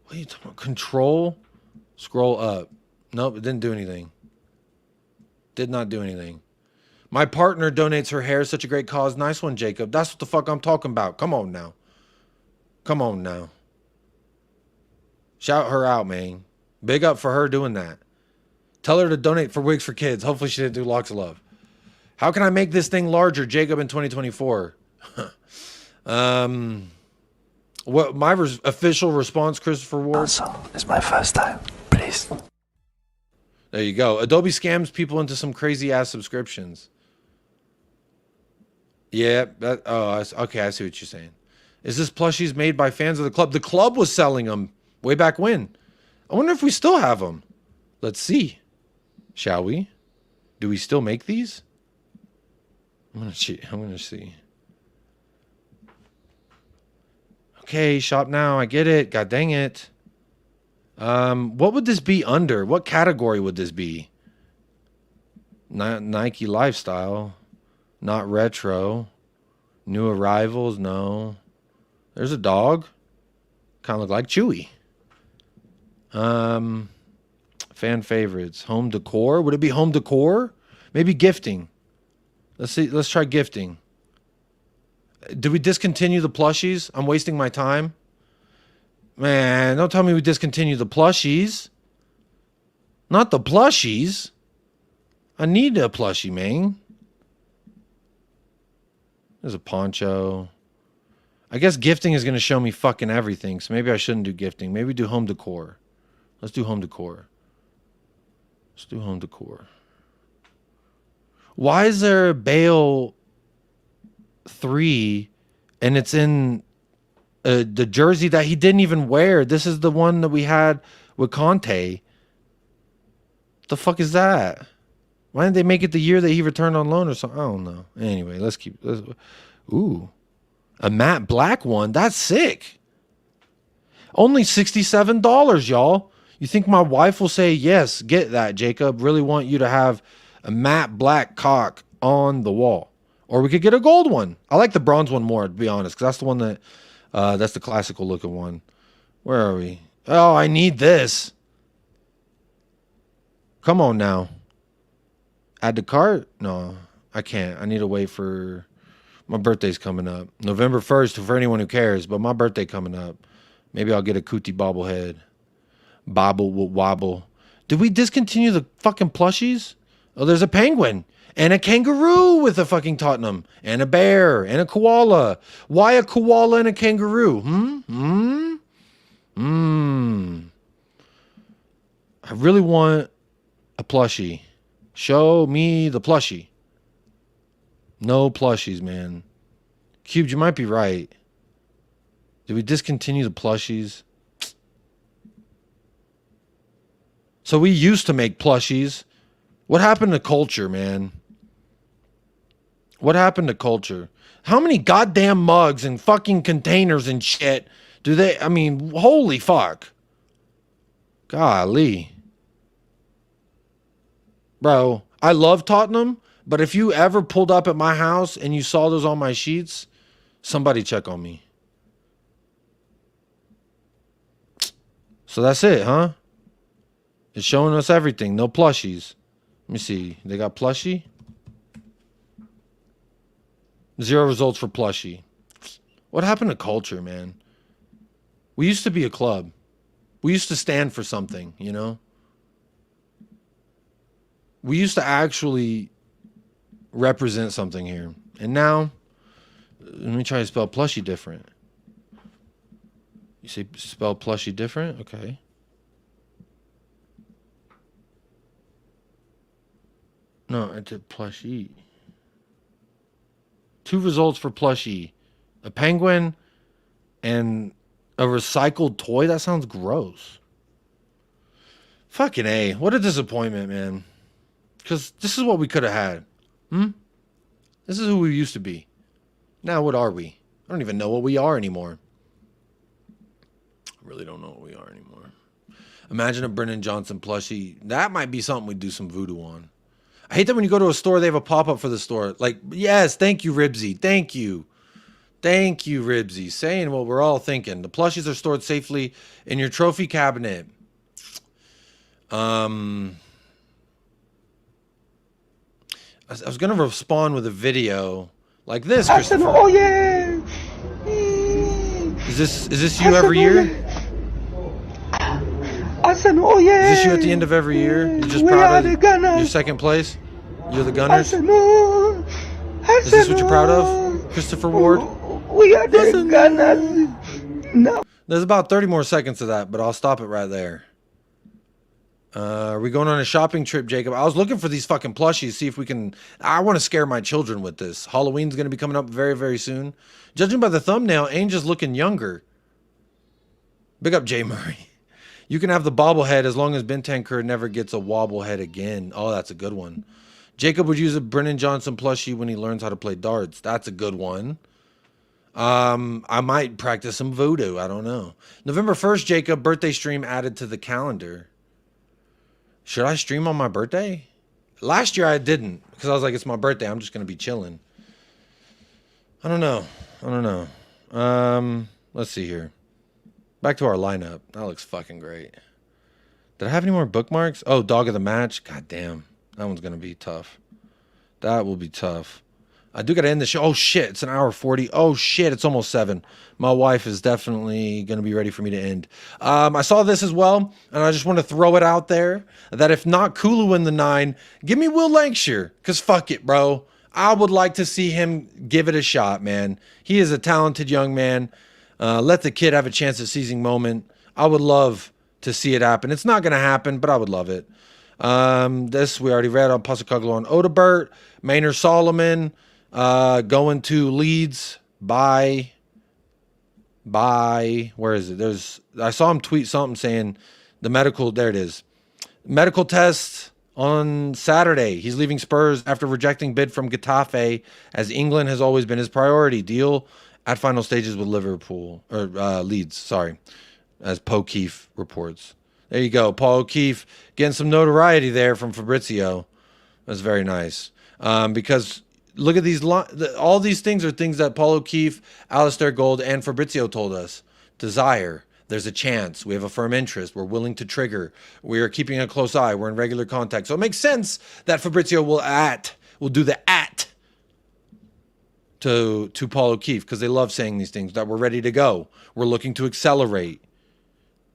What are you talking about? Control scroll up. Nope, it didn't do anything. Did not do anything. My partner donates her hair. Such a great cause. Nice one, Jacob. That's what the fuck I'm talking about. Come on now. Come on now. Shout her out, man. Big up for her doing that. Tell her to donate for Wigs for Kids. Hopefully she didn't do Locks of Love. How can I make this thing larger, Jacob, in 2024? What my official response, Christopher Ward? Also, it's my first time. Please. There you go. Adobe scams people into some crazy ass subscriptions. Yeah, okay, I see what you're saying. Is this plushies made by fans of the club? The club was selling them way back when. I wonder if we still have them. Let's see. Shall we? Do we still make these? I'm gonna see. Okay, shop now. I get it. God dang it. What would this be under? What category would this be? Nike lifestyle. Not retro. New arrivals, no. There's a dog. Kind of look like Chewy. Fan favorites. Home decor. Would it be home decor? Maybe gifting. Let's see. Let's try gifting. Did we discontinue the plushies? I'm wasting my time. Man, don't tell me we discontinue the plushies. Not the plushies. I need a plushie, man. There's a poncho. I guess gifting is going to show me fucking everything, so maybe I shouldn't do gifting. Maybe do home decor. Let's do home decor. Let's do home decor. Why is there a Bale 3 and it's in the jersey that he didn't even wear? This is the one that we had with Conte. What the fuck is that? Why didn't they make it the year that he returned on loan or something? I don't know. Anyway, let's keep. Ooh, a matte black one. That's sick. Only $67, y'all. You think my wife will say, yes, get that, Jacob? Really want you to have a matte black cock on the wall. Or we could get a gold one. I like the bronze one more, to be honest, because that's the one that, that's the classical looking one. Where are we? Oh, I need this. Come on now. Add to cart? No, I can't. I need to wait for my birthday's coming up. November 1st for anyone who cares, but my birthday coming up. Maybe I'll get a cootie bobblehead. Bobble will wobble. Did we discontinue the fucking plushies? Oh, there's a penguin and a kangaroo with a fucking Tottenham and a bear and a koala. Why a koala and a kangaroo? I really want a plushie. Show me the plushie. No plushies, man. Cubed, you might be right. Did we discontinue the plushies? So we used to make plushies. What happened to culture, man? What happened to culture? How many goddamn mugs and fucking containers and shit do they... I mean, holy fuck. Golly. Bro, I love Tottenham, but if you ever pulled up at my house and you saw those on my sheets, somebody check on me. So that's it, huh? It's showing us everything. No plushies. Let me see. They got plushie? 0 results for plushie. What happened to culture, man? We used to be a club. We used to stand for something, you know? We used to actually represent something here. And now, let me try to spell plushie different. You say spell plushie different? Okay. No, I did plushie. 2 results for plushie. A penguin and a recycled toy? That sounds gross. Fucking A. What a disappointment, man. Because this is what we could have had. This is who we used to be. Now what are we? I don't even know what we are anymore. I really don't know what we are anymore. Imagine a Brennan Johnson plushie. That might be something we'd do some voodoo on. I hate that when you go to a store, they have a pop-up for the store. Like, yes, thank you, Ribsy. Thank you. Thank you, Ribsy. Saying what we're all thinking. The plushies are stored safely in your trophy cabinet. I was going to respond with a video like this, Christopher. Oh, yeah. Is this you every year? I said, oh, yeah. Is this you at the end of every year? You're just proud of your second place? You're the Gunners? I said, no. Is this what you're proud of, Christopher Ward? We are the Gunners. No. There's about 30 more seconds of that, but I'll stop it right there. Are we going on a shopping trip, Jacob? I was looking for these fucking plushies, see if we can... I want to scare my children with this. Halloween's going to be coming up very, very soon. Judging by the thumbnail, Ange is looking younger. Big up Jay Murray. You can have the bobblehead as long as Bentancur never gets a wobblehead again. Oh, that's a good one. Jacob would use a Brennan Johnson plushie when he learns how to play darts. That's a good one. I might practice some voodoo. I don't know. November 1st, Jacob, birthday stream added to the calendar. Should I stream on my birthday? Last year I didn't because I was like, it's my birthday. I'm just going to be chilling. I don't know. Let's see here. Back to our lineup. That looks fucking great. Did I have any more bookmarks? Oh, dog of the match. God damn. That one's going to be tough. That will be tough. I do got to end the show. Oh, shit. It's an hour 40. Oh, shit. It's almost 7. My wife is definitely going to be ready for me to end. I saw this as well, and I just want to throw it out there that if not Kulu in the 9, give me Will Lancashire, because fuck it, bro. I would like to see him give it a shot, man. He is a talented young man. Let the kid have a chance at seizing moment. I would love to see it happen. It's not going to happen, but I would love it. This we already read on Postecoglou on Odobert. Maynard Solomon going to Leeds by where is it? I saw him tweet something saying the medical, there it is. Medical test on Saturday. He's leaving Spurs after rejecting bid from Getafe, as England has always been his priority. Deal at final stages with Liverpool, or Leeds, sorry, as Paul O'Keefe reports. There you go. Paul O'Keefe getting some notoriety there from Fabrizio. That's very nice. Because look at these, all these things are things that Paul O'Keefe, Alistair Gold, and Fabrizio told us. Desire. There's a chance. We have a firm interest. We're willing to trigger. We are keeping a close eye. We're in regular contact. So it makes sense that Fabrizio will do the to Paul O'Keefe, because they love saying these things, that we're ready to go. We're looking to accelerate.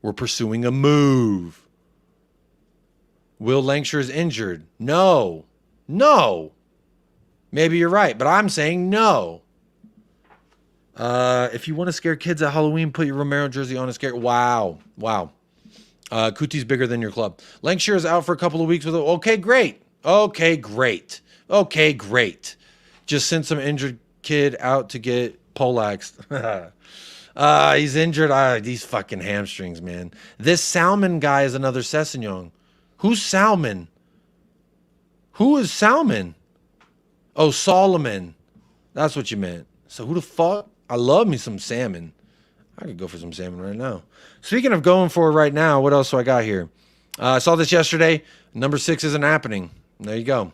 We're pursuing a move. Will Lancashire is injured. No. Maybe you're right, but I'm saying no. If you want to scare kids at Halloween, put your Romero jersey on and scare. Wow. Cuti's bigger than your club. Lancashire is out for a couple of weeks with a... Okay, great. Just send some injured kid out to get polaxed. He's injured. These fucking hamstrings, man. This Salmon guy is another Sessegnon. Who's Salmon? Who is Salmon? Oh, Solomon. That's what you meant. So who the fuck? I love me some salmon. I could go for some salmon right now. Speaking of going for it right now, what else do I got here? I saw this yesterday. Number 6 isn't happening. There you go.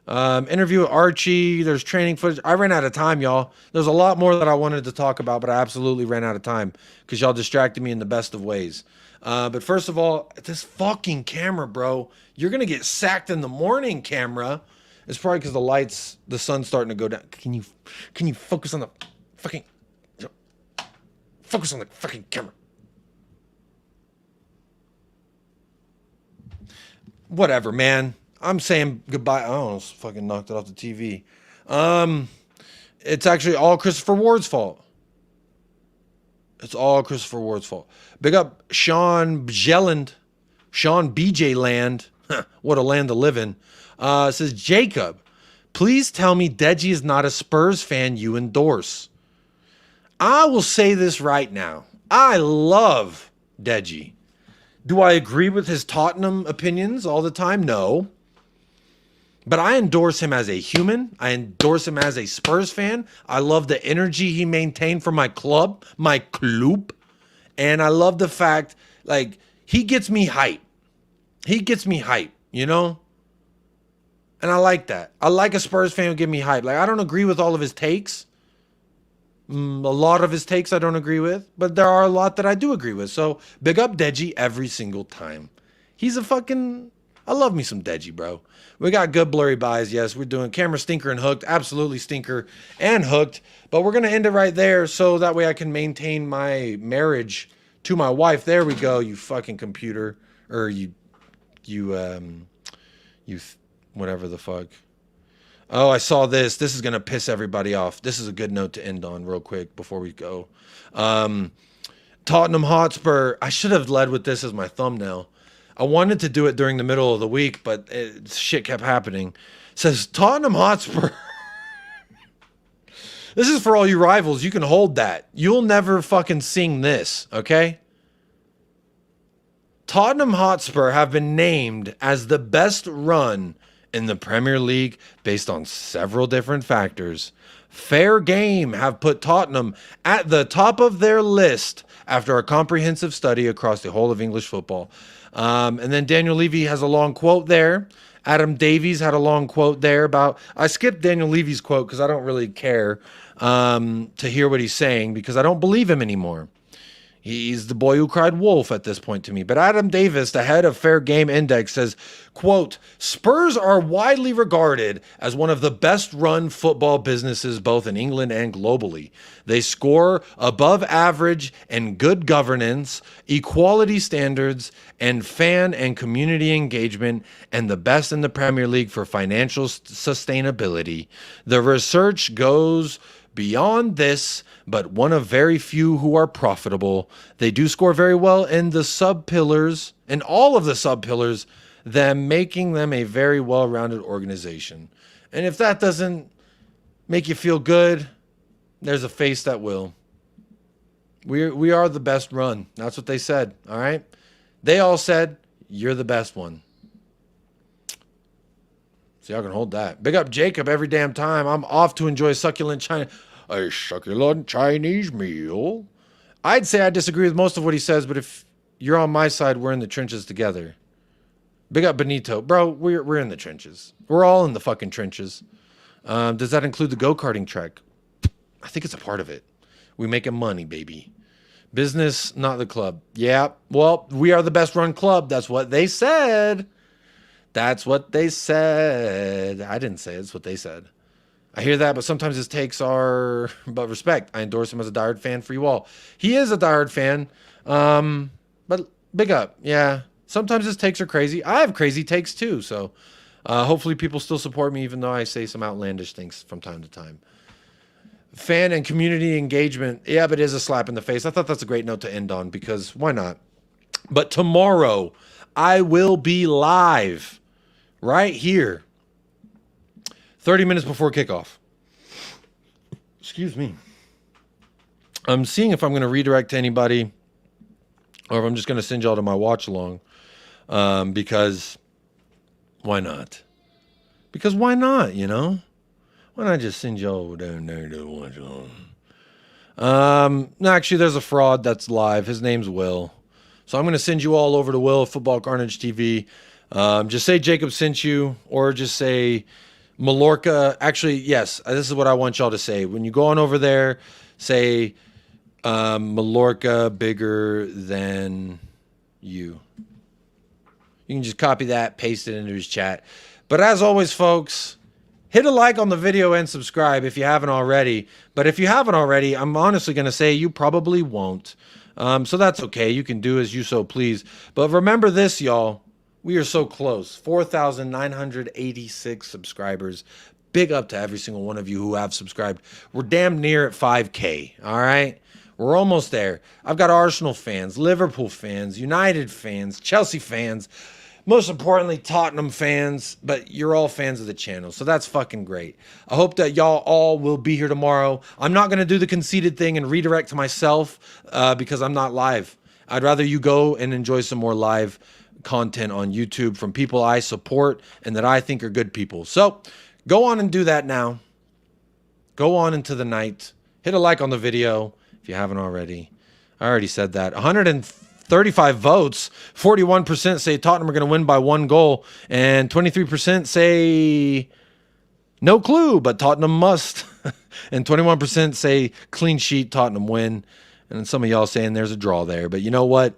Interview with Archie. There's training footage. I ran out of time, y'all. There's a lot more that I wanted to talk about, but I absolutely ran out of time because y'all distracted me in the best of ways. But first of all, this fucking camera, bro. You're going to get sacked in the morning, camera. It's probably because the sun's starting to go down. Can you focus on the fucking camera? Whatever, man. I'm saying goodbye. I almost fucking knocked it off the TV. It's actually all Christopher Ward's fault. It's all Christopher Ward's fault. Big up Sean Bjelland. Sean BJ Land. What a land to live in. Says, Jacob, please tell me Deji is not a Spurs fan you endorse. I will say this right now. I love Deji. Do I agree with his Tottenham opinions all the time? No. But I endorse him as a human. I endorse him as a Spurs fan. I love the energy he maintained for my club. And I love the fact, like, he gets me hype. You know? And I like that. I like a Spurs fan who give me hype. Like, I don't agree with all of his takes. A lot of his takes I don't agree with. But there are a lot that I do agree with. So, big up Deji every single time. He's a fucking... I love me some Deji, bro. We got good blurry buys. Yes, we're doing camera stinker and hooked. Absolutely stinker and hooked. But we're going to end it right there so that way I can maintain my marriage to my wife. There we go, you fucking computer. Or whatever the fuck. Oh, I saw this. This is going to piss everybody off. This is a good note to end on real quick before we go. Tottenham Hotspur. I should have led with this as my thumbnail. I wanted to do it during the middle of the week, but shit kept happening. It says, Tottenham Hotspur. This is for all you rivals. You can hold that. You'll never fucking sing this, okay? Tottenham Hotspur have been named as the best run in the Premier League based on several different factors. Fair Game have put Tottenham at the top of their list after a comprehensive study across the whole of English football. And then Daniel Levy has a long quote there. Adam Davies had a long quote there about... I skipped Daniel Levy's quote because I don't really care to hear what he's saying because I don't believe him anymore. He's the boy who cried wolf at this point to me. But Adam Davis, the head of Fair Game Index, says, quote, Spurs are widely regarded as one of the best run football businesses both in England and globally. They score above average and good governance, equality standards, and fan and community engagement, and the best in the Premier League for financial sustainability. The research goes beyond this, but one of very few who are profitable. They do score very well in the sub-pillars, in all of the sub-pillars, them making them a very well-rounded organization. And if that doesn't make you feel good, there's a face that will. We are the best run. That's what they said, all right? They all said, you're the best one. So y'all can hold that. Big up Jacob every damn time. I'm off to enjoy a succulent Chinese meal. I'd say I disagree with most of what he says, but if you're on my side, we're in the trenches together. Big up Benito. Bro, we're in the trenches. We're all in the fucking trenches. Does that include the go-karting track? I think it's a part of it. We making money, baby. Business, not the club. Yeah, well, we are the best run club. That's what they said. That's what they said. I didn't say it. It's what they said. I hear that, but sometimes his takes are, but respect. I endorse him as a diehard fan for you all. He is a diehard fan, but big up. Yeah, sometimes his takes are crazy. I have crazy takes too, so hopefully people still support me even though I say some outlandish things from time to time. Fan and community engagement. Yeah, but it is a slap in the face. I thought that's a great note to end on because why not? But tomorrow I will be live right here 30 minutes before kickoff. Excuse me. I'm seeing if I'm going to redirect to anybody or if I'm just going to send y'all to my watch along because why not? Because why not, you know? Why not just send y'all down there to watch along? No, actually, there's a fraud that's live. His name's Will. So I'm going to send you all over to Will at Football Carnage TV. Just say Jacob sent you or just say Mallorca. Actually, yes, this is what I want y'all to say. When you go on over there, say Mallorca bigger than you. You can just copy that, paste it into his chat. But as always, folks, hit a like on the video and subscribe if you haven't already. But if you haven't already, I'm honestly going to say you probably won't. So that's okay. You can do as you so please. But remember this, y'all. We are so close. 4,986 subscribers. Big up to every single one of you who have subscribed. We're damn near at 5K. All right? We're almost there. I've got Arsenal fans, Liverpool fans, United fans, Chelsea fans. Most importantly, Tottenham fans, but you're all fans of the channel, so that's fucking great. I hope that y'all all will be here tomorrow. I'm not going to do the conceited thing and redirect to myself because I'm not live. I'd rather you go and enjoy some more live content on YouTube from people I support and that I think are good people. So go on and do that now. Go on into the night. Hit a like on the video if you haven't already. I already said that. 135 votes, 41% say Tottenham are going to win by 1 goal, and 23% say no clue, but Tottenham must. And 21% say clean sheet, Tottenham win. And some of y'all saying there's a draw there. But you know what?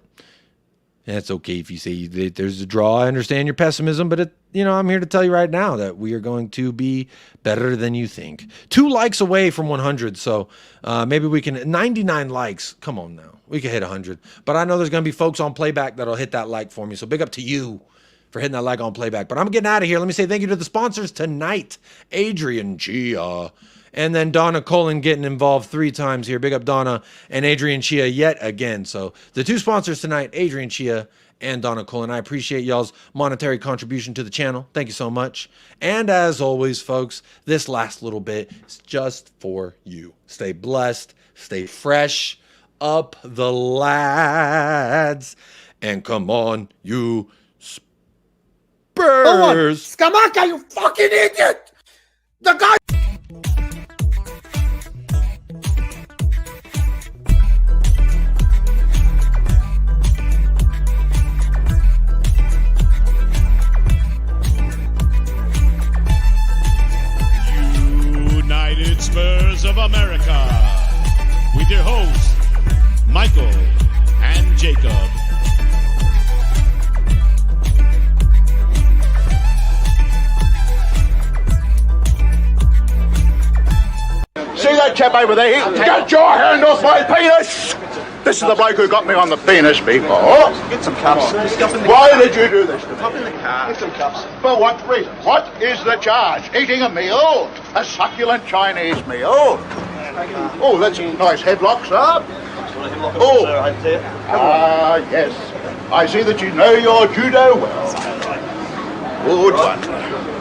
That's okay if you say there's a draw. I understand your pessimism, but I'm here to tell you right now that we are going to be better than you think. 2 likes away from 100, so maybe we can. 99 likes. Come on now. We can hit 100. But I know there's going to be folks on playback that'll hit that like for me, so big up to you for hitting that like on playback. But I'm getting out of here. Let me say thank you to the sponsors tonight. Adrian Chia. And then Donna Colin getting involved 3 times here. Big up Donna and Adrian Chia yet again. So the 2 sponsors tonight, Adrian Chia and Donna Colin. I appreciate y'all's monetary contribution to the channel. Thank you so much. And as always, folks, this last little bit is just for you. Stay blessed. Stay fresh. Up the lads. And come on, you Spurs. Oh, Skamaka, you fucking idiot! The guy... United Spurs of America, with your hosts, Michael and Jacob. See that chap over there? Get your hand off my penis! This is the bloke who got me on the penis before. Get some cups. Why did you do this to me? Hop in the car. Get some cups. For what reason? What is the charge? Eating a meal? A succulent Chinese meal? Oh, that's a nice headlock, sir. Oh, yes. I see that you know your judo well. Good one.